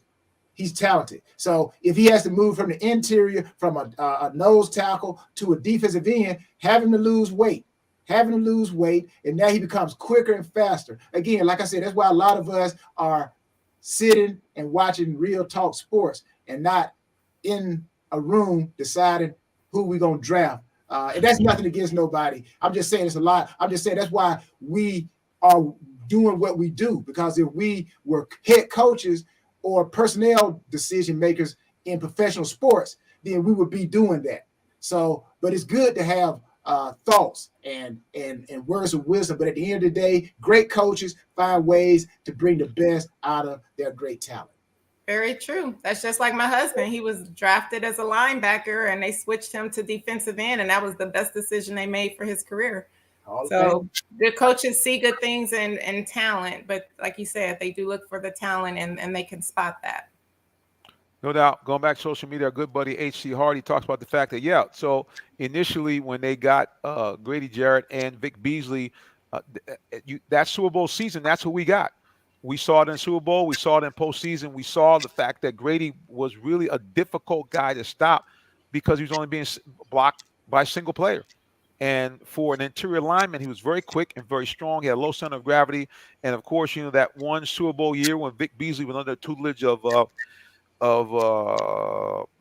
He's talented. So if he has to move from the interior, from a nose tackle to a defensive end, have him to lose weight, and now he becomes quicker and faster. Again, like I said, that's why a lot of us are sitting and watching Real Talk Sports and not in a room deciding who we're going to draft And that's nothing against nobody. I'm just saying it's a lot. I'm just saying that's why we are doing what we do, because if we were head coaches or personnel decision makers in professional sports, then we would be doing that. So, but it's good to have thoughts and words of wisdom. But at the end of the day, great coaches find ways to bring the best out of their great talent. Very true. That's just like my husband. He was drafted as a linebacker and they switched him to defensive end, and that was the best decision they made for his career. So good coaches see good things and talent, but like you said, they do look for the talent and they can spot that. No doubt. Going back to social media, our good buddy H.C. Hardy talks about the fact that, yeah, so initially when they got Grady Jarrett and Vic Beasley, that Super Bowl season, that's who we got. We saw it in Super Bowl. We saw it in postseason. We saw the fact that Grady was really a difficult guy to stop because he was only being blocked by a single player. And for an interior lineman, he was very quick and very strong. He had a low center of gravity. And, of course, that one Super Bowl year when Vic Beasley was under the tutelage of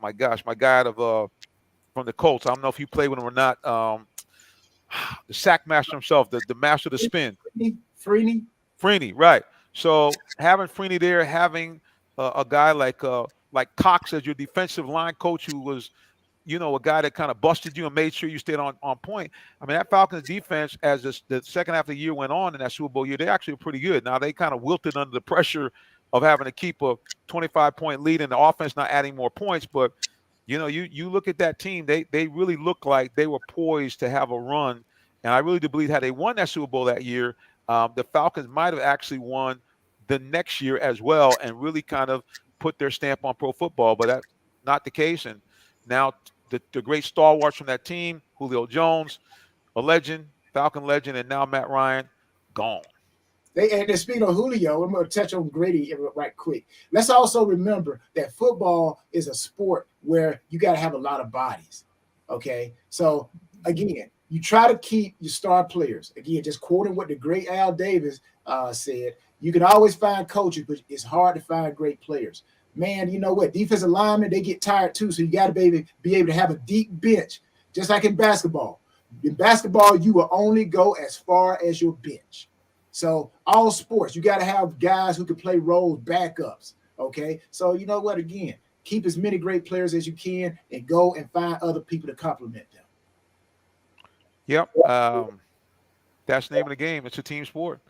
my guy out of from the Colts. I don't know if you played with him or not. The sack master himself, the master of the spin. Freeney, right. So having Freeney there, having a guy like Cox as your defensive line coach, who was, a guy that kind of busted you and made sure you stayed on point. I mean, that Falcons defense, as the second half of the year went on in that Super Bowl year, they actually were pretty good. Now, they kind of wilted under the pressure of having to keep a 25-point lead and the offense not adding more points. But, you look at that team, they really looked like they were poised to have a run. And I really do believe had they won that Super Bowl that year, the Falcons might have actually won the next year as well and really kind of put their stamp on pro football. But that's not the case. And now the great stalwarts from that team, Julio Jones, a legend, Falcon legend, and now Matt Ryan, gone. And speaking of Julio, I'm going to touch on Grady right quick. Let's also remember that football is a sport where you got to have a lot of bodies. Okay, so again, you try to keep your star players. Again, just quoting what the great Al Davis said, you can always find coaches, but it's hard to find great players. Man, you know what? Defensive linemen, they get tired too, so you got to be able to have a deep bench, just like in basketball. In basketball, you will only go as far as your bench. So all sports, you got to have guys who can play roles, backups, okay? So you know what? Again, keep as many great players as you can and go and find other people to complement them. Yep. That's the name of the game. It's a team sport.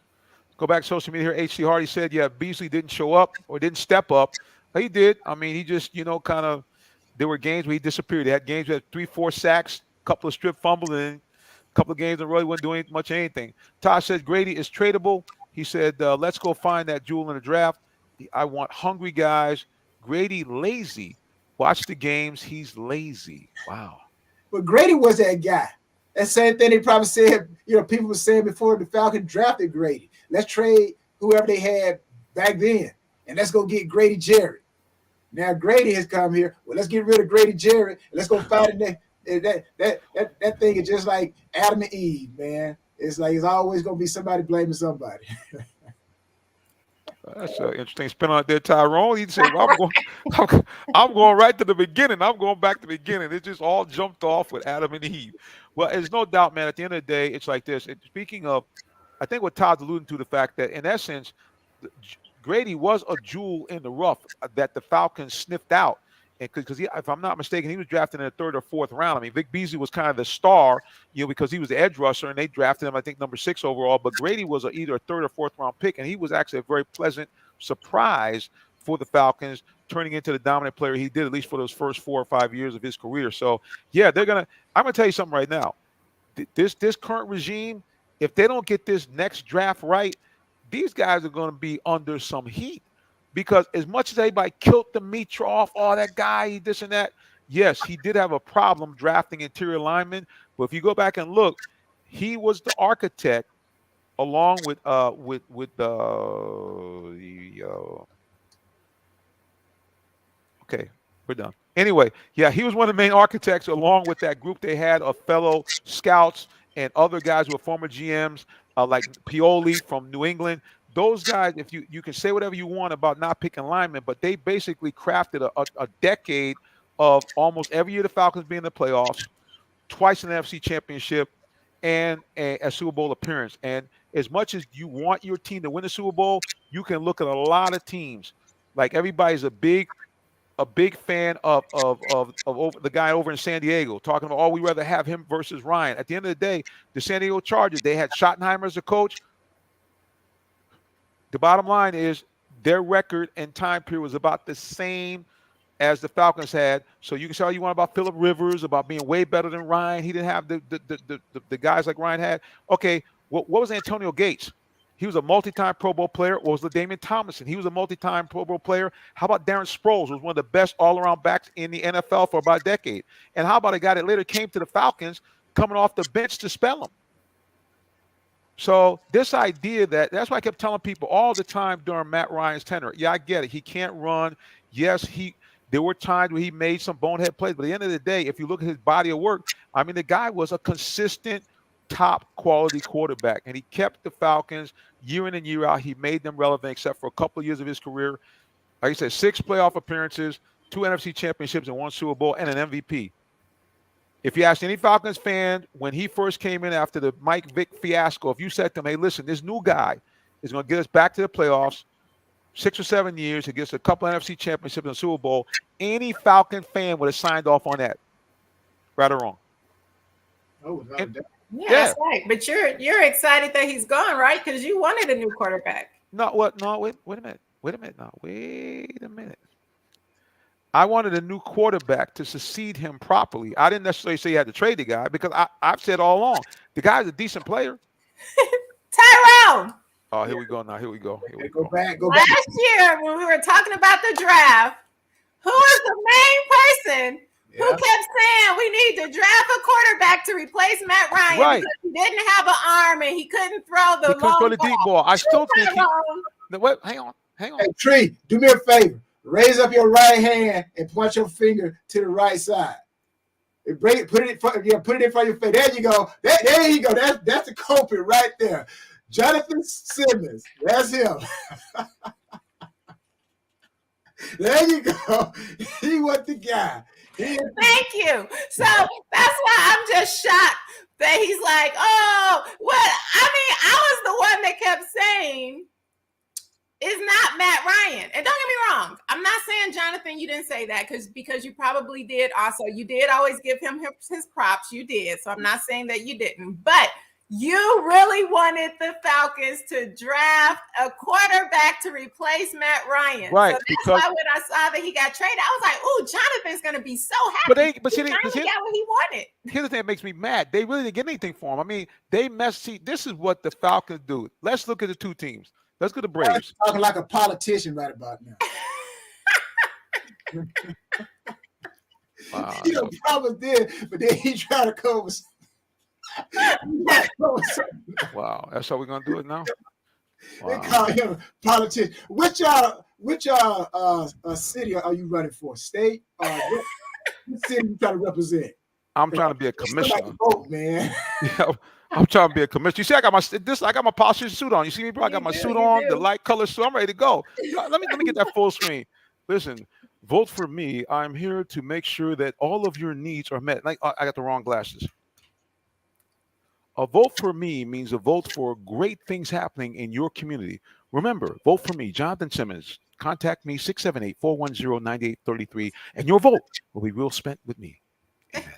Go back to social media here. H.C. Hardy said, yeah, Beasley didn't show up or didn't step up. He did. I mean, he just, kind of – there were games where he disappeared. He had games where he had 3-4 sacks, a couple of strip fumbles, and a couple of games in a row he wasn't doing much anything. Todd says Grady is tradable. He said, let's go find that jewel in the draft. I want hungry guys. Grady lazy. Watch the games. He's lazy. Wow. But Grady was that guy. That same thing they probably said, people were saying before the Falcons drafted Grady. Let's trade whoever they had back then, and let's go get Grady Jarrett. Now Grady has come here. Well, let's get rid of Grady Jarrett, and let's go find it. That thing is just like Adam and Eve, man. It's like it's always going to be somebody blaming somebody. That's an interesting spin on it there, Tyrone. He said, well, I'm going right to the beginning. I'm going back to the beginning. It just all jumped off with Adam and Eve. Well, there's no doubt, man, at the end of the day, it's like this. Speaking of, I think what Todd's alluding to, the fact that, in essence, Grady was a jewel in the rough that the Falcons sniffed out. Because if I'm not mistaken, he was drafted in the third or fourth round. I mean, Vic Beasley was kind of the star, because he was the edge rusher, and they drafted him, I think, number 6 overall. But Grady was either a third or fourth round pick, and he was actually a very pleasant surprise for the Falcons, turning into the dominant player he did, at least for those first 4 or 5 years of his career. So, yeah, I'm going to tell you something right now. This current regime, if they don't get this next draft right, these guys are going to be under some heat. Because as much as everybody killed Dimitroff, that guy, this and that, yes, he did have a problem drafting interior linemen. But if you go back and look, he was the architect, along with okay, we're done. Anyway, yeah, he was one of the main architects, along with that group they had of fellow scouts and other guys who were former GMs, like Pioli from New England. Those guys, if you can say whatever you want about not picking linemen, but they basically crafted a decade of almost every year the Falcons being in the playoffs, twice in the NFC Championship, and a Super Bowl appearance. And as much as you want your team to win the Super Bowl, you can look at a lot of teams. Like everybody's a big fan of the guy over in San Diego talking about, oh, we rather have him versus Ryan. At the end of the day, the San Diego Chargers, they had Schottenheimer as a coach. The bottom line is their record and time period was about the same as the Falcons had. So you can say all you want about Phillip Rivers, about being way better than Ryan. He didn't have the guys like Ryan had. Okay, what was Antonio Gates? He was a multi-time Pro Bowl player. What was LaDainian Tomlinson? He was a multi-time Pro Bowl player. How about Darren Sproles, who was one of the best all-around backs in the NFL for about a decade? And how about a guy that later came to the Falcons coming off the bench to spell him? So this idea that's why I kept telling people all the time during Matt Ryan's tenure, yeah, I get it. He can't run. Yes, there were times where he made some bonehead plays, but at the end of the day, if you look at his body of work, I mean, the guy was a consistent top quality quarterback, and he kept the Falcons year in and year out. He made them relevant except for a couple of years of his career. Like I said, 6 playoff appearances, 2 NFC championships, and 1 Super Bowl, and an MVP. If you ask any Falcons fan when he first came in after the Mike Vick fiasco, if you said to him, hey, listen, this new guy is going to get us back to the playoffs 6 or 7 years, he gets a couple of NFC championships and a Super Bowl, any Falcon fan would have signed off on that. Right or wrong? Oh, yeah, that's right. But you're excited that he's gone, right? Because you wanted a new quarterback. No, what? No, wait a minute. Wait a minute. I wanted a new quarterback to succeed him properly. I didn't necessarily say you had to trade the guy because I've said all along, the guy's a decent player. Tyrone. Oh, here we go now. Here we go. Go back. Last year when we were talking about the draft, who was the main person who kept saying we need to draft a quarterback to replace Matt Ryan because he didn't have an arm and he couldn't throw the deep ball. I still think hang on. Hey, Tree, do me a favor. Raise up your right hand and point your finger to the right side. Put it in front of your face. There you go. There you go. That's the culprit right there. Jonathan Simmons. That's him. There you go. He was the guy. Thank you. So that's why I'm just shocked that he's like, oh, what? I mean, I was the one that kept saying it's not Matt Ryan. And don't get me wrong. I'm not saying, Jonathan, you didn't say that because you probably did also. You did always give him his props. You did. So I'm not saying that you didn't. But you really wanted the Falcons to draft a quarterback to replace Matt Ryan. Right. So that's why when I saw that he got traded, I was like, oh, Jonathan's going to be so happy. But he finally got what he wanted. Here's the thing that makes me mad. They really didn't get anything for him. I mean, this is what the Falcons do. Let's look at the two teams. Let's go to the Braves. Talking like a politician right about now. Wow. You know, probably did, but then he tried to come with. Wow, that's how we're gonna do it now. Wow. They call him a politician. Which city are you running for? State? What city you trying to represent? I'm trying to be a commissioner. Vote, man. Yeah, I'm trying to be a commissioner. You see, I got my politician suit on. You see me, bro? I got my suit on, the light color suit. I'm ready to go. Let me get that full screen. Listen, vote for me. I'm here to make sure that all of your needs are met. Like I got the wrong glasses. A vote for me means a vote for great things happening in your community. Remember, vote for me, Jonathan Simmons. Contact me, 678-410-9833, and your vote will be real spent with me. Amen.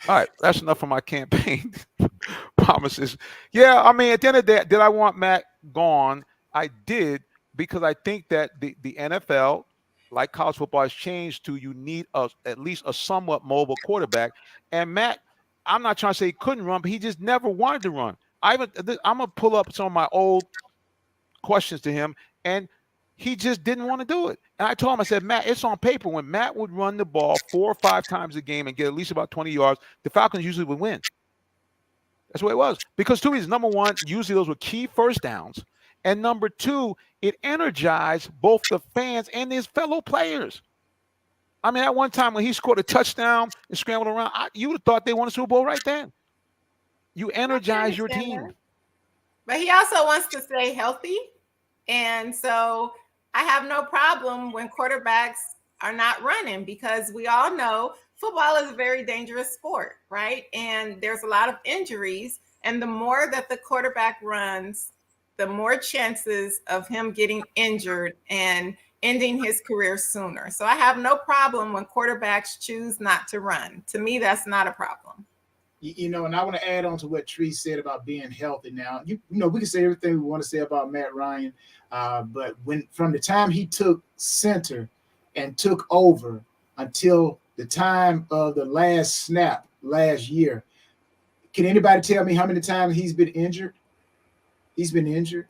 All right, that's enough for my campaign promises. Yeah, I mean, at the end of the day, did I want Matt gone? I did, because I think that the NFL, like college football, has changed to you need at least a somewhat mobile quarterback. And Matt, I'm not trying to say he couldn't run, but he just never wanted to run. I'm going to pull up some of my old questions to him, and he just didn't want to do it. And I told him, I said, Matt, it's on paper. When Matt would run the ball 4 or 5 times a game and get at least about 20 yards, the Falcons usually would win. That's the way it was. Because 2 reasons. Number one, usually those were key first downs. And number 2, it energized both the fans and his fellow players. I mean, at one time when he scored a touchdown and scrambled around, you would have thought they won a Super Bowl right then. You energize your team. But he also wants to stay healthy. And so I have no problem when quarterbacks are not running, because we all know football is a very dangerous sport, right? And there's a lot of injuries. And the more that the quarterback runs, the more chances of him getting injured and ending his career sooner. So I have no problem when quarterbacks choose not to run. To me, that's not a problem. You know, and I want to add on to what Tree said about being healthy. Now, you know, we can say everything we want to say about Matt Ryan, but when from the time he took center and took over until the time of the last snap last year, can anybody tell me how many times he's been injured? He's been injured.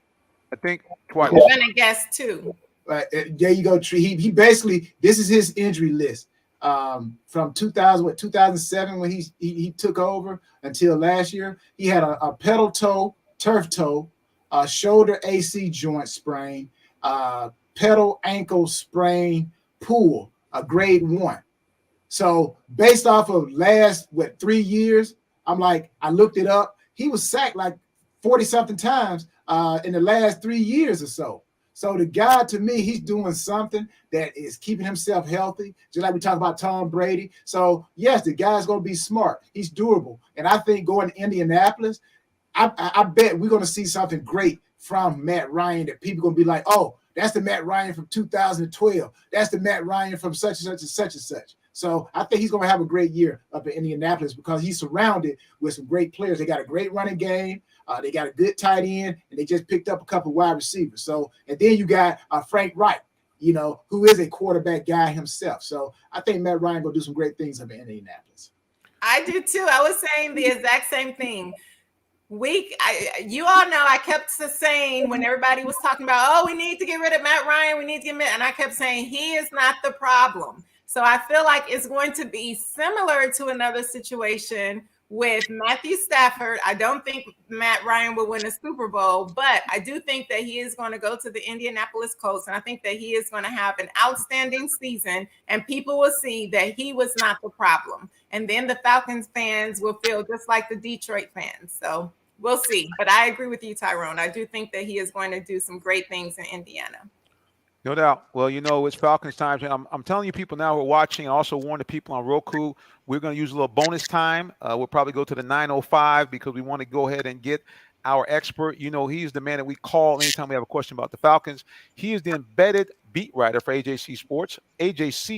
I think twice. I'm gonna guess two. There you go, Tree. He basically, this is his injury list. From 2007 when he took over until last year, he had a pedal toe, turf toe, a shoulder AC joint sprain, pedal ankle sprain, pull, a grade 1. So based off of last 3 years, I looked it up. He was sacked like 40 something times in the last 3 years or so. So the guy, to me, he's doing something that is keeping himself healthy, just like we talk about Tom Brady. So, yes, the guy's going to be smart. He's durable. And I think going to Indianapolis, I bet we're going to see something great from Matt Ryan that people are going to be like, oh, that's the Matt Ryan from 2012. That's the Matt Ryan from such and such and such and such. So I think he's going to have a great year up in Indianapolis because he's surrounded with some great players. They got a great running game. They got a good tight end, and they just picked up a couple of wide receivers. So, and then you got Frank Wright, you know, who is a quarterback guy himself. So I think Matt Ryan will do some great things up in Indianapolis. I do too. I was saying the exact same thing. You all know I kept saying when everybody was talking about, oh, we need to get rid of Matt Ryan, we need to get him, and I kept saying he is not the problem. So I feel like it's going to be similar to another situation with Matthew Stafford. I don't think Matt Ryan will win a Super Bowl, but I do think that he is going to go to the Indianapolis Colts, and I think that he is going to have an outstanding season, and people will see that he was not the problem. And then the Falcons fans will feel just like the Detroit fans. So we'll see. But I agree with you, Tyrone. I do think that he is going to do some great things in Indiana. No doubt. Well, you know, it's Falcons time. I'm telling you people now who are watching, I also warn the people on Roku, we're going to use a little bonus time. We'll probably go to the 9:05 because we want to go ahead and get our expert. You know, he's the man that we call anytime we have a question about the Falcons. He is the embedded beat writer for AJC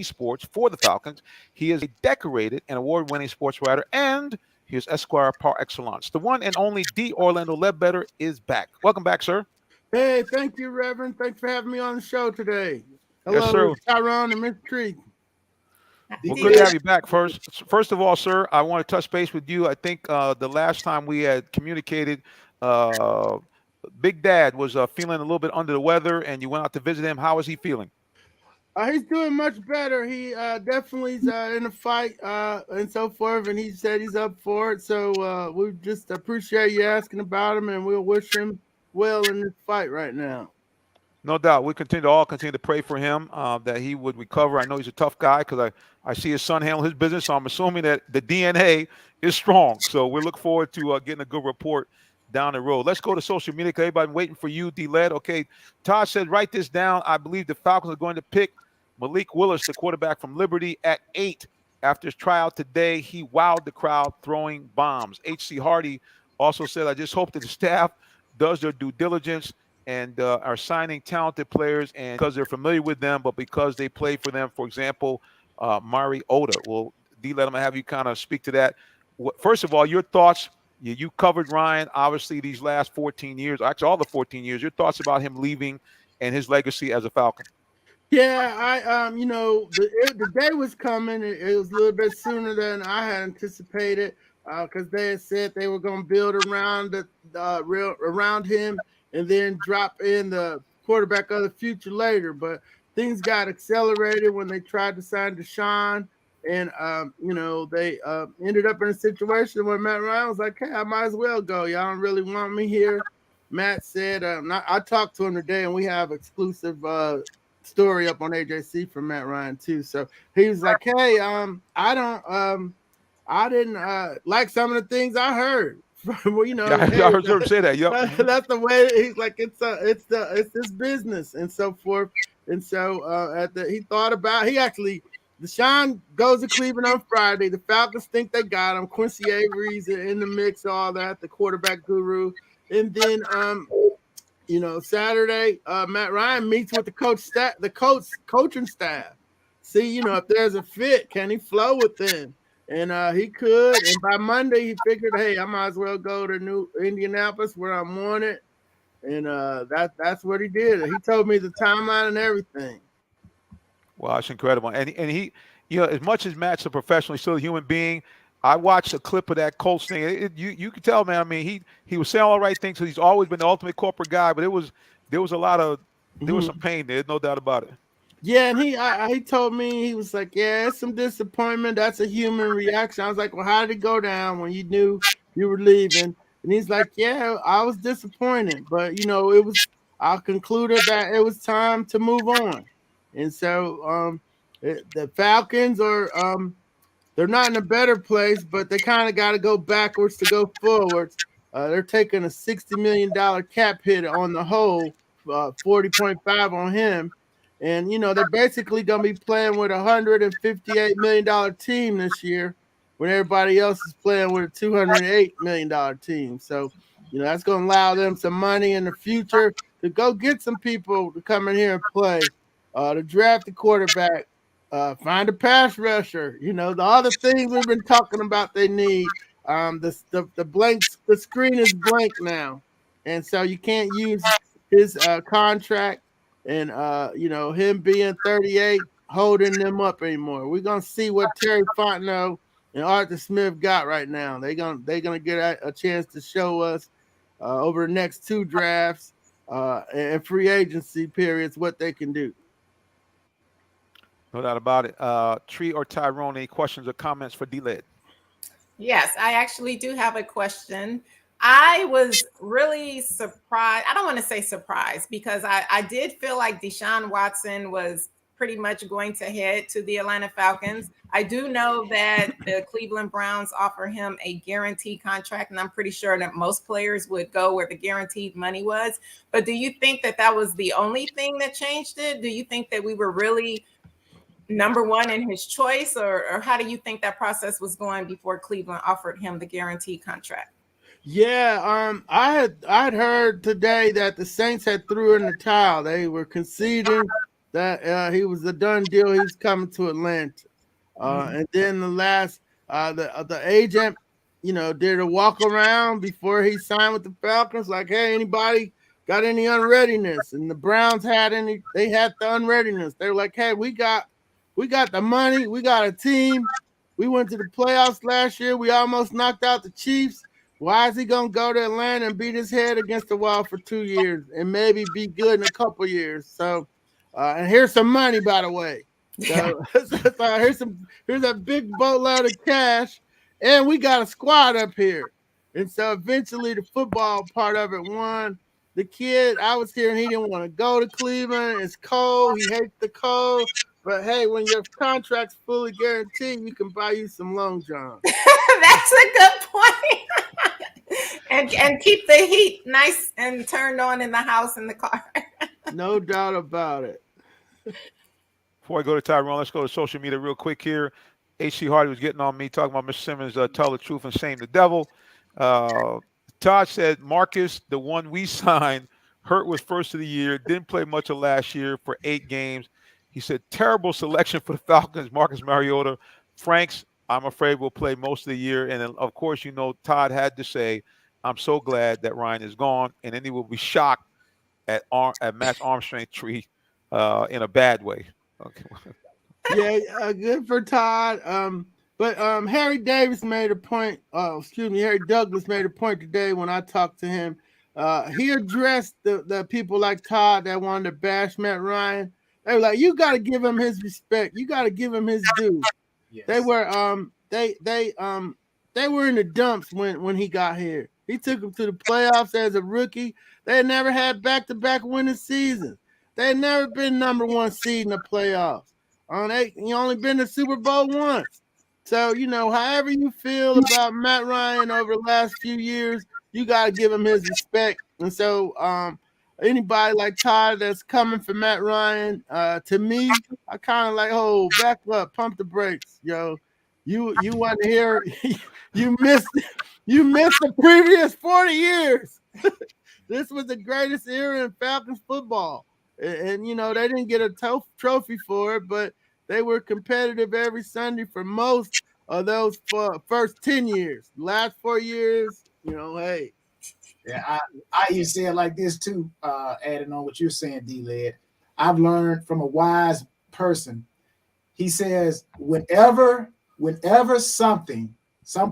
Sports for the Falcons. He is a decorated and award-winning sports writer, and he is Esquire par excellence. The one and only D. Orlando Ledbetter is back. Welcome back, sir. Hey, thank you, Reverend. Thanks for having me on the show today. Hello, Yes, sir. Tyrone and Mr. Tree. Well, good to have you back. First of all, sir, I want to touch base with you. I think the last time we had communicated, Big Dad was feeling a little bit under the weather, and you went out to visit him. How is he feeling? He's doing much better. He definitely is in a fight and so forth, and he said he's up for it. So we just appreciate you asking about him, and we'll wish him well in this fight right now. No doubt. We continue to pray for him that he would recover. I know he's a tough guy because I see his son handle his business, so I'm assuming that the DNA is strong. So we look forward to getting a good report down the road. Let's go to social media because everybody's waiting for you, D-Led. Okay, Todd said, write this down. I believe the Falcons are going to pick Malik Willis, the quarterback from Liberty, at 8. After his tryout today, he wowed the crowd throwing bombs. H.C. Hardy also said, I just hope that the staff does their due diligence and are signing talented players, and because they're familiar with them, but because they play for them. For example, Mari Oda. Well, D, let him have you kind of speak to that. First of all, your thoughts. You covered Ryan, obviously, these last 14 years, actually all the 14 years. Your thoughts about him leaving and his legacy as a Falcon. Yeah, I you know, the day was coming. It was a little bit sooner than I had anticipated because they had said they were going to build around around him and then drop in the quarterback of the future later. But things got accelerated when they tried to sign Deshaun. And, you know, they ended up in a situation where Matt Ryan was like, hey, I might as well go. Y'all don't really want me here. Matt said, I talked to him today, and we have exclusive story up on AJC from Matt Ryan, too. So he was like, hey, I didn't like some of the things I heard. Well, you know, yeah, I heard him say that. Yep. That's the way he's like. It's this business and so forth. And so he thought about. He actually Deshaun goes to Cleveland on Friday. The Falcons think they got him. Quincy Avery's in the mix, all that, the quarterback guru. And then Saturday, Matt Ryan meets with the coaching staff. See, if there's a fit, can he flow with them? And he could. And by Monday, he figured, hey, I might as well go to New Indianapolis where I'm wanted. And that's what he did. He told me the timeline and everything. Wow, it's incredible. And he, as much as Matt's a professional, he's still a human being. I watched a clip of that Colts thing. You could tell, man. I mean, he was saying all the right things. So he's always been the ultimate corporate guy. But there was a lot of was some pain there. No doubt about it. Yeah, and he told me, he was like, yeah, it's some disappointment. That's a human reaction. I was like, well, how did it go down when you knew you were leaving? And he's like, yeah, I was disappointed, but I concluded that it was time to move on. And so the Falcons are they're not in a better place, but they kind of got to go backwards to go forwards. They're taking a $60 million cap hit on the whole, 40.5 on him. And, they're basically going to be playing with a $158 million team this year when everybody else is playing with a $208 million team. So, that's going to allow them some money in the future to go get some people to come in here and play, to draft a quarterback, find a pass rusher, the other things we've been talking about they need. The screen is blank now. And so you can't use his contract and him being 38 holding them up anymore. We're gonna see what Terry Fontenot and Arthur Smith got right now. They're gonna get a chance to show us over the next two drafts and free agency periods what they can do. No doubt about it. Tree or Tyrone, any questions or comments for D-Led? Yes, I actually do have a question. I was really surprised. I don't want to say surprised because I did feel like Deshaun Watson was pretty much going to head to the Atlanta Falcons. I do know that the Cleveland Browns offer him a guaranteed contract, and I'm pretty sure that most players would go where the guaranteed money was. But do you think that was the only thing that changed it? Do you think that we were really number one in his choice, or how do you think that process was going before Cleveland offered him the guaranteed contract? Yeah, I had heard today that the Saints had threw in the towel. They were conceding that he was a done deal. He was coming to Atlanta, and then the agent, did a walk around before he signed with the Falcons. Like, hey, anybody got any unreadiness? And the Browns they had the unreadiness. They were like, hey, we got the money, we got a team. We went to the playoffs last year. We almost knocked out the Chiefs. Why is he going to go to Atlanta and beat his head against the wall for 2 years and maybe be good in a couple years? So, and here's some money, by the way. So, here's a big boatload of cash, and we got a squad up here. And so eventually the football part of it won. The kid, I was hearing he didn't want to go to Cleveland. It's cold. He hates the cold. But hey, when your contract's fully guaranteed, we can buy you some Long John. That's a good point. and keep the heat nice and turned on in the house and the car. No doubt about it. Before I go to Tyrone, let's go to social media real quick here. H.C. Hardy was getting on me, talking about Mr. Simmons, tell the truth and shame the devil. Todd said, Marcus, the one we signed, hurt was first of the year, didn't play much of last year for 8 games. He said, terrible selection for the Falcons, Marcus Mariota. Franks, I'm afraid will play most of the year. And then, of course, Todd had to say, I'm so glad that Ryan is gone. And then he will be shocked at Matt's arm strength tree in a bad way. Okay. Yeah, good for Todd. But Harry Davis made a point. Harry Douglas made a point today when I talked to him. He addressed the people like Todd that wanted to bash Matt Ryan. They were like, you got to give him his respect. You got to give him his due. Yes. They were they were in the dumps when he got here. He took them to the playoffs as a rookie. They had never had back-to-back winning seasons. They had never been number one seed in the playoffs. You only been to Super Bowl once. So, however you feel about Matt Ryan over the last few years, you got to give him his respect. And so anybody like Todd that's coming for Matt Ryan, to me, I kind of like, oh, back up, pump the brakes, yo. You want to hear you missed the previous 40 years. This was the greatest era in Falcons football. And you know, they didn't get a trophy for it, but they were competitive every Sunday for most of those first 10 years. Last 4 years, you know, hey. Yeah, I even say it like this too, adding on what you're saying, D-Led. I've learned from a wise person. He says, whenever some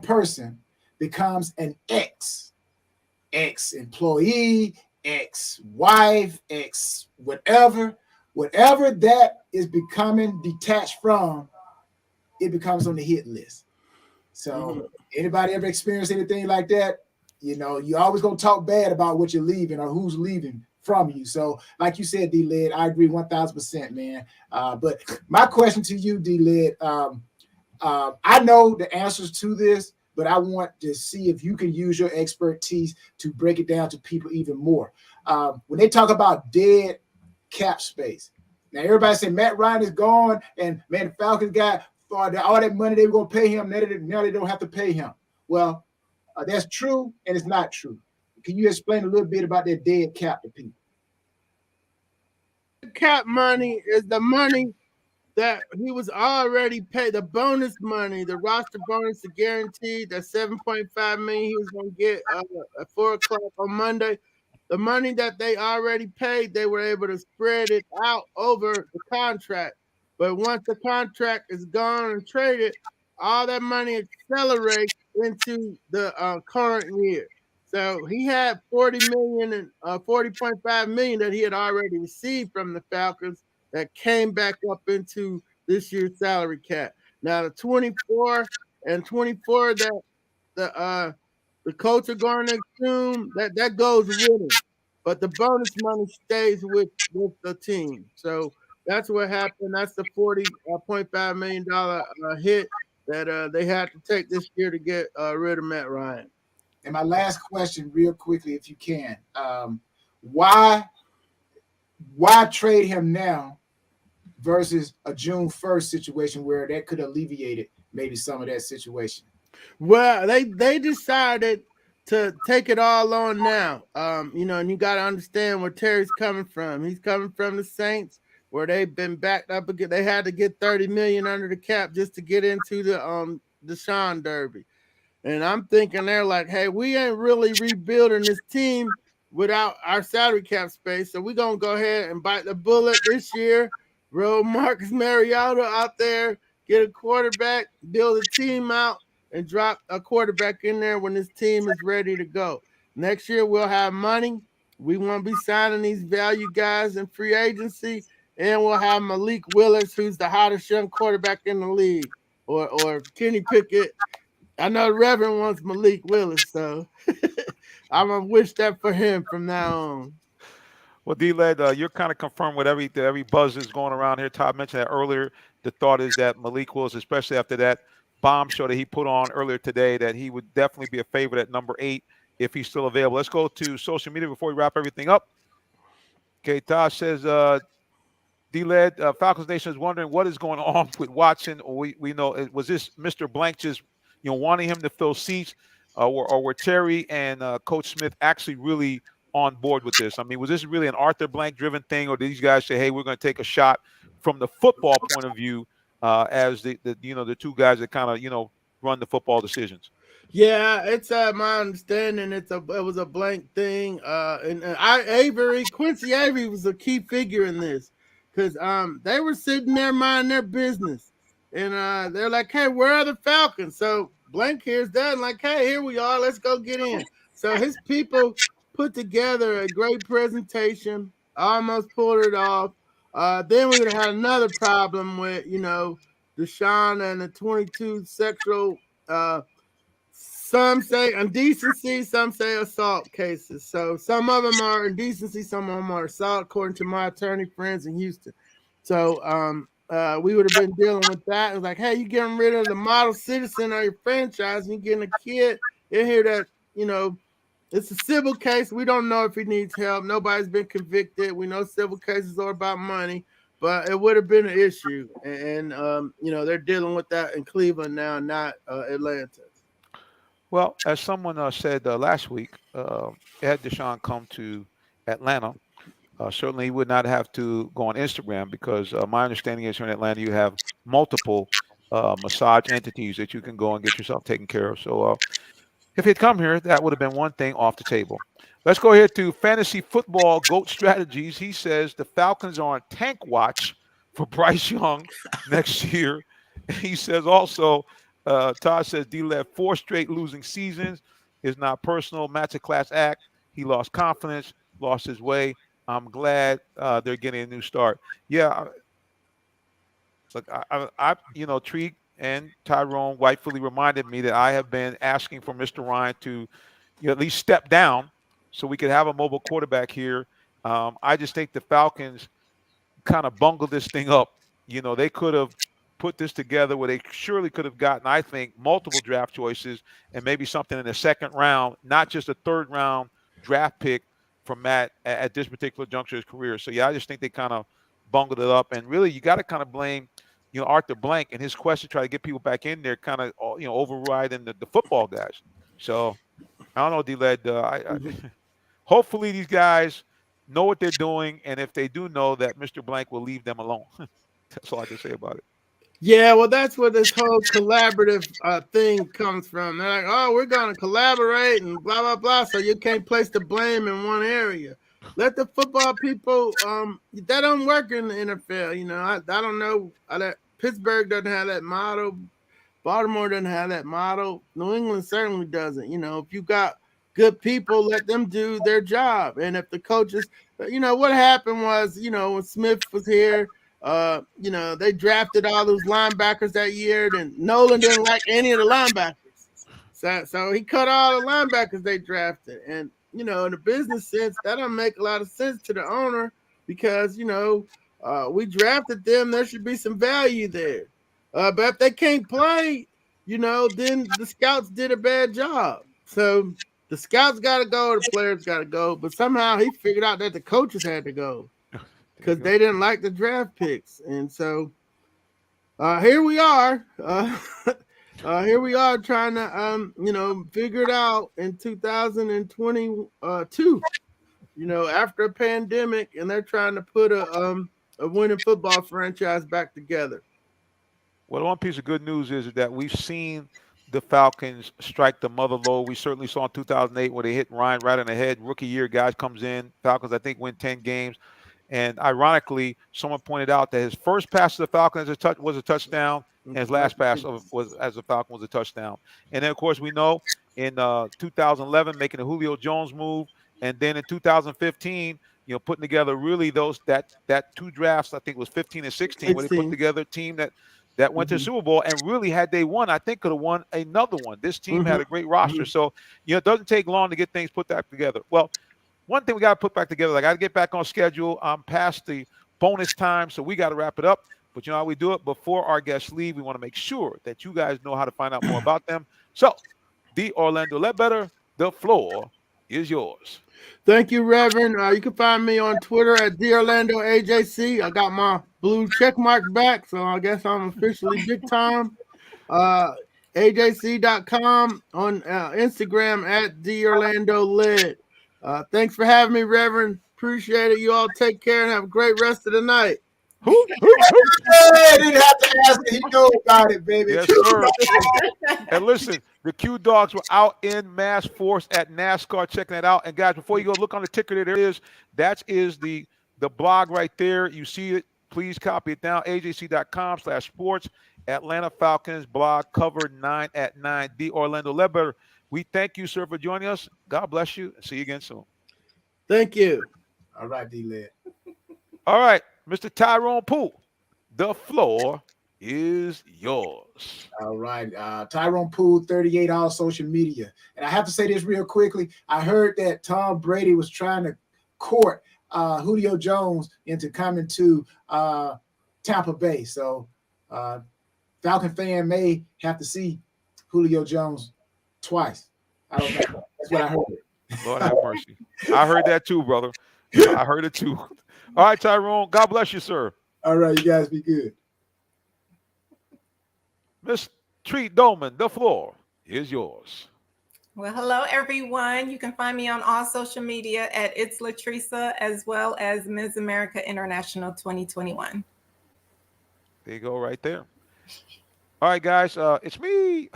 person becomes an ex-employee, ex-wife, whatever that is becoming detached from, it becomes on the hit list. So anybody ever experienced anything like that? You know, you always gonna talk bad about what you're leaving or who's leaving from you. So, like you said, D-Led, I agree 1,000%, man. But my question to you, D-Led, I know the answers to this, but I want to see if you can use your expertise to break it down to people even more. When they talk about dead cap space, now everybody say Matt Ryan is gone, and man, the Falcons got all that money they were going to pay him. Now they don't have to pay him. Well, that's true, and it's not true. Can you explain a little bit about that dead cap to people? Cap money is the money that he was already paid, the bonus money, the roster bonus, the guaranteed, that 7.5 million he was going to get at 4 o'clock on Monday. The money that they already paid, they were able to spread it out over the contract. But once the contract is gone and traded, all that money accelerates into the current year. So he had 40 million and 40.5 million that he had already received from the Falcons that came back up into this year's salary cap. Now the 24 and 24 that the coach are going to assume that goes with him, but the bonus money stays with the team. So that's what happened. That's the $40.5 million hit that they had to take this year to get rid of Matt Ryan. And my last question, real quickly, if you can, why trade him now versus a June 1st situation where that could alleviate maybe some of that situation? Well, they decided to take it all on now. You know, and you got to understand where Terry's coming from. He's coming from the Saints, where they've been backed up again. They had to get 30 million under the cap just to get into the Deshaun Derby. And I'm thinking they're like, hey, we ain't really rebuilding this team without our salary cap space. So we're going to go ahead and bite the bullet this year, roll Marcus Mariota out there, get a quarterback, build a team out, and drop a quarterback in there when this team is ready to go. Next year, we'll have money. We won't be signing these value guys in free agency. And we'll have Malik Willis, who's the hottest young quarterback in the league, or Kenny Pickett. I know the Reverend wants Malik Willis, so I'm gonna wish that for him from now on. Well, D-Led, you're kind of confirmed with every buzz that's going around here. Todd mentioned that earlier. The thought is that Malik Willis, especially after that bombshell that he put on earlier today, that he would definitely be a favorite at number 8 if he's still available. Let's go to social media before we wrap everything up. Okay, Todd says, D-Led, Falcons Nation is wondering what is going on with Watson. We know, was this Mr. Blank just wanting him to fill seats, or were Terry and Coach Smith actually really on board with this? I mean, was this really an Arthur Blank driven thing, or did these guys say, hey, we're going to take a shot from the football point of view as the the two guys that kind of run the football decisions? Yeah, it's my understanding it was a Blank thing. And Quincy Avery was a key figure in this, because they were sitting there minding their business, and they're like, hey, where are the Falcons? So Blank here's that, and like, hey, here we are, let's go get in. So his people put together a great presentation, almost pulled it off. Then we would have had another problem with Deshaun and the 22 sexual some say indecency, some say assault cases. So some of them are indecency, some of them are assault, according to my attorney friends in Houston. So we would have been dealing with that. It was like, hey, you getting rid of the model citizen of your franchise, and you getting a kid in here that It's a civil case. We don't know if he needs help. Nobody's been convicted. We know civil cases are about money, but it would have been an issue. And they're dealing with that in Cleveland now, not Atlanta. Well, as someone said last week, had Deshaun come to Atlanta, certainly he would not have to go on Instagram because my understanding is here in Atlanta you have multiple massage entities that you can go and get yourself taken care of. So if he'd come here, that would have been one thing off the table. Let's go ahead to fantasy football GOAT strategies. He says the Falcons are on tank watch for Bryce Young next year. He says also, Todd says D led 4 straight losing seasons. Is not personal. Matt's a class act. He lost confidence, lost his way. I'm glad they're getting a new start. Yeah, look, Treat and Tyrone rightfully reminded me that I have been asking for Mr. Ryan to, at least step down so we could have a mobile quarterback here. I just think the Falcons kind of bungled this thing up. They could have put this together where they surely could have gotten, I think, multiple draft choices and maybe something in the second round, not just a third round draft pick from Matt at this particular juncture of his career. So, yeah, I just think they kind of bungled it up. And really, you got to kind of blame, Arthur Blank and his quest to try to get people back in there kind of, overriding the football guys. So, I don't know, D-Led. Hopefully these guys know what they're doing, and if they do know that Mr. Blank will leave them alone. That's all I can say about it. Yeah, well, that's where this whole collaborative thing comes from. They're like, oh, we're going to collaborate and blah, blah, blah, so you can't place the blame in one area. Let the football people, that don't work in the NFL. I don't know. Pittsburgh doesn't have that model. Baltimore doesn't have that model. New England certainly doesn't. If you got good people, let them do their job. And if the coaches, what happened was, when Smith was here, they drafted all those linebackers that year, and Nolan didn't like any of the linebackers. So he cut all the linebackers they drafted. And, in a business sense, that don't make a lot of sense to the owner because, we drafted them. There should be some value there. But if they can't play, then the scouts did a bad job. So the scouts got to go, the players got to go. But somehow he figured out that the coaches had to go because they didn't like the draft picks. And so here we are. Here we are trying to, figure it out in 2022, after a pandemic, and they're trying to put a winning football franchise back together. Well, one piece of good news is that we've seen the Falcons strike the mother load. We certainly saw in 2008 where they hit Ryan right in the head. Rookie year, guys comes in. Falcons, I think, win 10 games. And ironically, someone pointed out that his first pass to the Falcons was a touchdown, and his last pass was as a Falcon was a touchdown. And then, of course, we know in 2011 making the Julio Jones move, and then in 2015, putting together really that 2 drafts. I think it was 15 and 16, where they put together a team that went to the Super Bowl, and really, had they won, I think could have won another one. This team had a great roster. So, it doesn't take long to get things put back together. Well, one thing we got to put back together, I got to get back on schedule. I'm past the bonus time, so we got to wrap it up. But you know how we do it? Before our guests leave, we want to make sure that you guys know how to find out more about them. So, the Orlando Ledbetter, the floor is yours. Thank you, Reverend. You can find me on Twitter at DOrlandoAJC. I got my blue check mark back, so I guess I'm officially big time. AJC.com on Instagram at DOrlandoLed. Thanks for having me, Reverend. Appreciate it. You all take care and have a great rest of the night. Didn't have to ask it. He know about it, baby. Yes, sir. And listen, the Q Dogs were out in mass force at NASCAR. Checking that out. And guys, before you go, look on the ticker. There it is. That is the blog right there. You see it. Please copy it down. AJC.com/sports. Atlanta Falcons blog cover 9 at 9. The Orlando Ledbetter. We thank you, sir, for joining us. God bless you. See you again soon. Thank you. All right, D-Led. All right, Mr. Tyrone Poole, the floor is yours. All right. Tyrone Poole, 38, all social media. And I have to say this real quickly. I heard that Tom Brady was trying to court Julio Jones into coming to Tampa Bay. So Falcon fan may have to see Julio Jones twice. I don't know. That's what I heard. Lord have mercy. I heard that too, brother. I heard it too. All right, Tyrone. God bless you, sir. All right, you guys be good. Miss Treat Dolman, the floor is yours. Well, hello everyone. You can find me on all social media at It's Latresa as well as Ms. America International 2021. There you go, right there. All right, guys, it's me.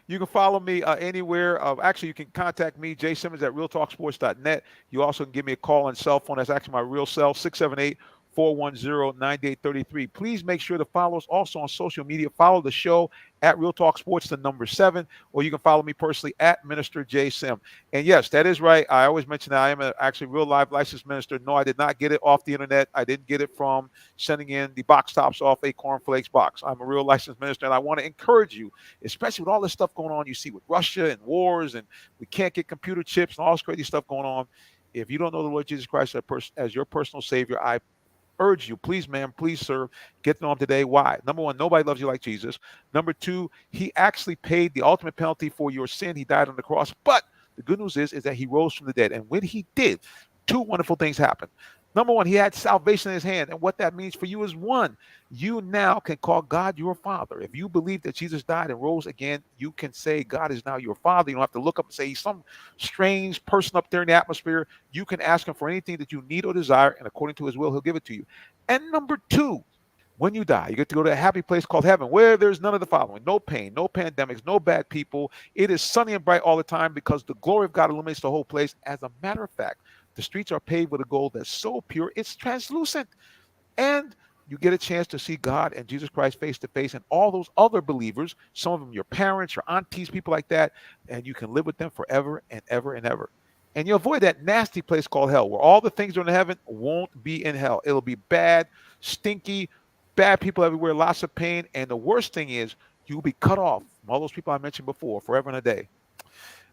You can follow me anywhere. Actually, you can contact me, Jay Simmons at realtalksports.net. You also can give me a call on cell phone. That's actually my real cell, 678-410-9833. Please make sure to follow us also on social media. Follow the show at Real Talk Sports, the number 7, or you can follow me personally at Minister J Sim. And yes, that is right. I always mention that I am actually real live licensed minister. No, I did not get it off the internet. I didn't get it from sending in the box tops off a cornflakes box. I'm a real licensed minister, and I want to encourage you, especially with all this stuff going on you see with Russia and wars, and we can't get computer chips and all this crazy stuff going on. If you don't know the Lord Jesus Christ as your personal Savior, I urge you, please, ma'am, please, sir, get to know him today. Why? Number one, nobody loves you like Jesus. Number two, he actually paid the ultimate penalty for your sin. He died on the cross. But the good news is that he rose from the dead. And when he did, two wonderful things happened. Number one, he had salvation in his hand. And what that means for you is, one, you now can call God your Father. If you believe that Jesus died and rose again, you can say God is now your Father. You don't have to look up and say he's some strange person up there in the atmosphere. You can ask him for anything that you need or desire, and according to his will, he'll give it to you. And number two, when you die, you get to go to a happy place called heaven, where there's none of the following: no pain, no pandemics, no bad people. It is sunny and bright all the time because the glory of God illuminates the whole place. As a matter of fact, the streets are paved with a gold that's so pure, it's translucent. And you get a chance to see God and Jesus Christ face to face and all those other believers, some of them your parents, your aunties, people like that, and you can live with them forever and ever and ever. And you avoid that nasty place called hell, where all the things that are in heaven won't be in hell. It'll be bad, stinky, bad people everywhere, lots of pain. And the worst thing is you'll be cut off from all those people I mentioned before, forever and a day.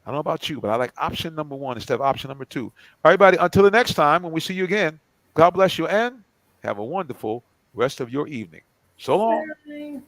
I don't know about you, but I like option number one instead of option number two. All right, everybody, until the next time when we see you again, God bless you and have a wonderful rest of your evening. So long. Bye.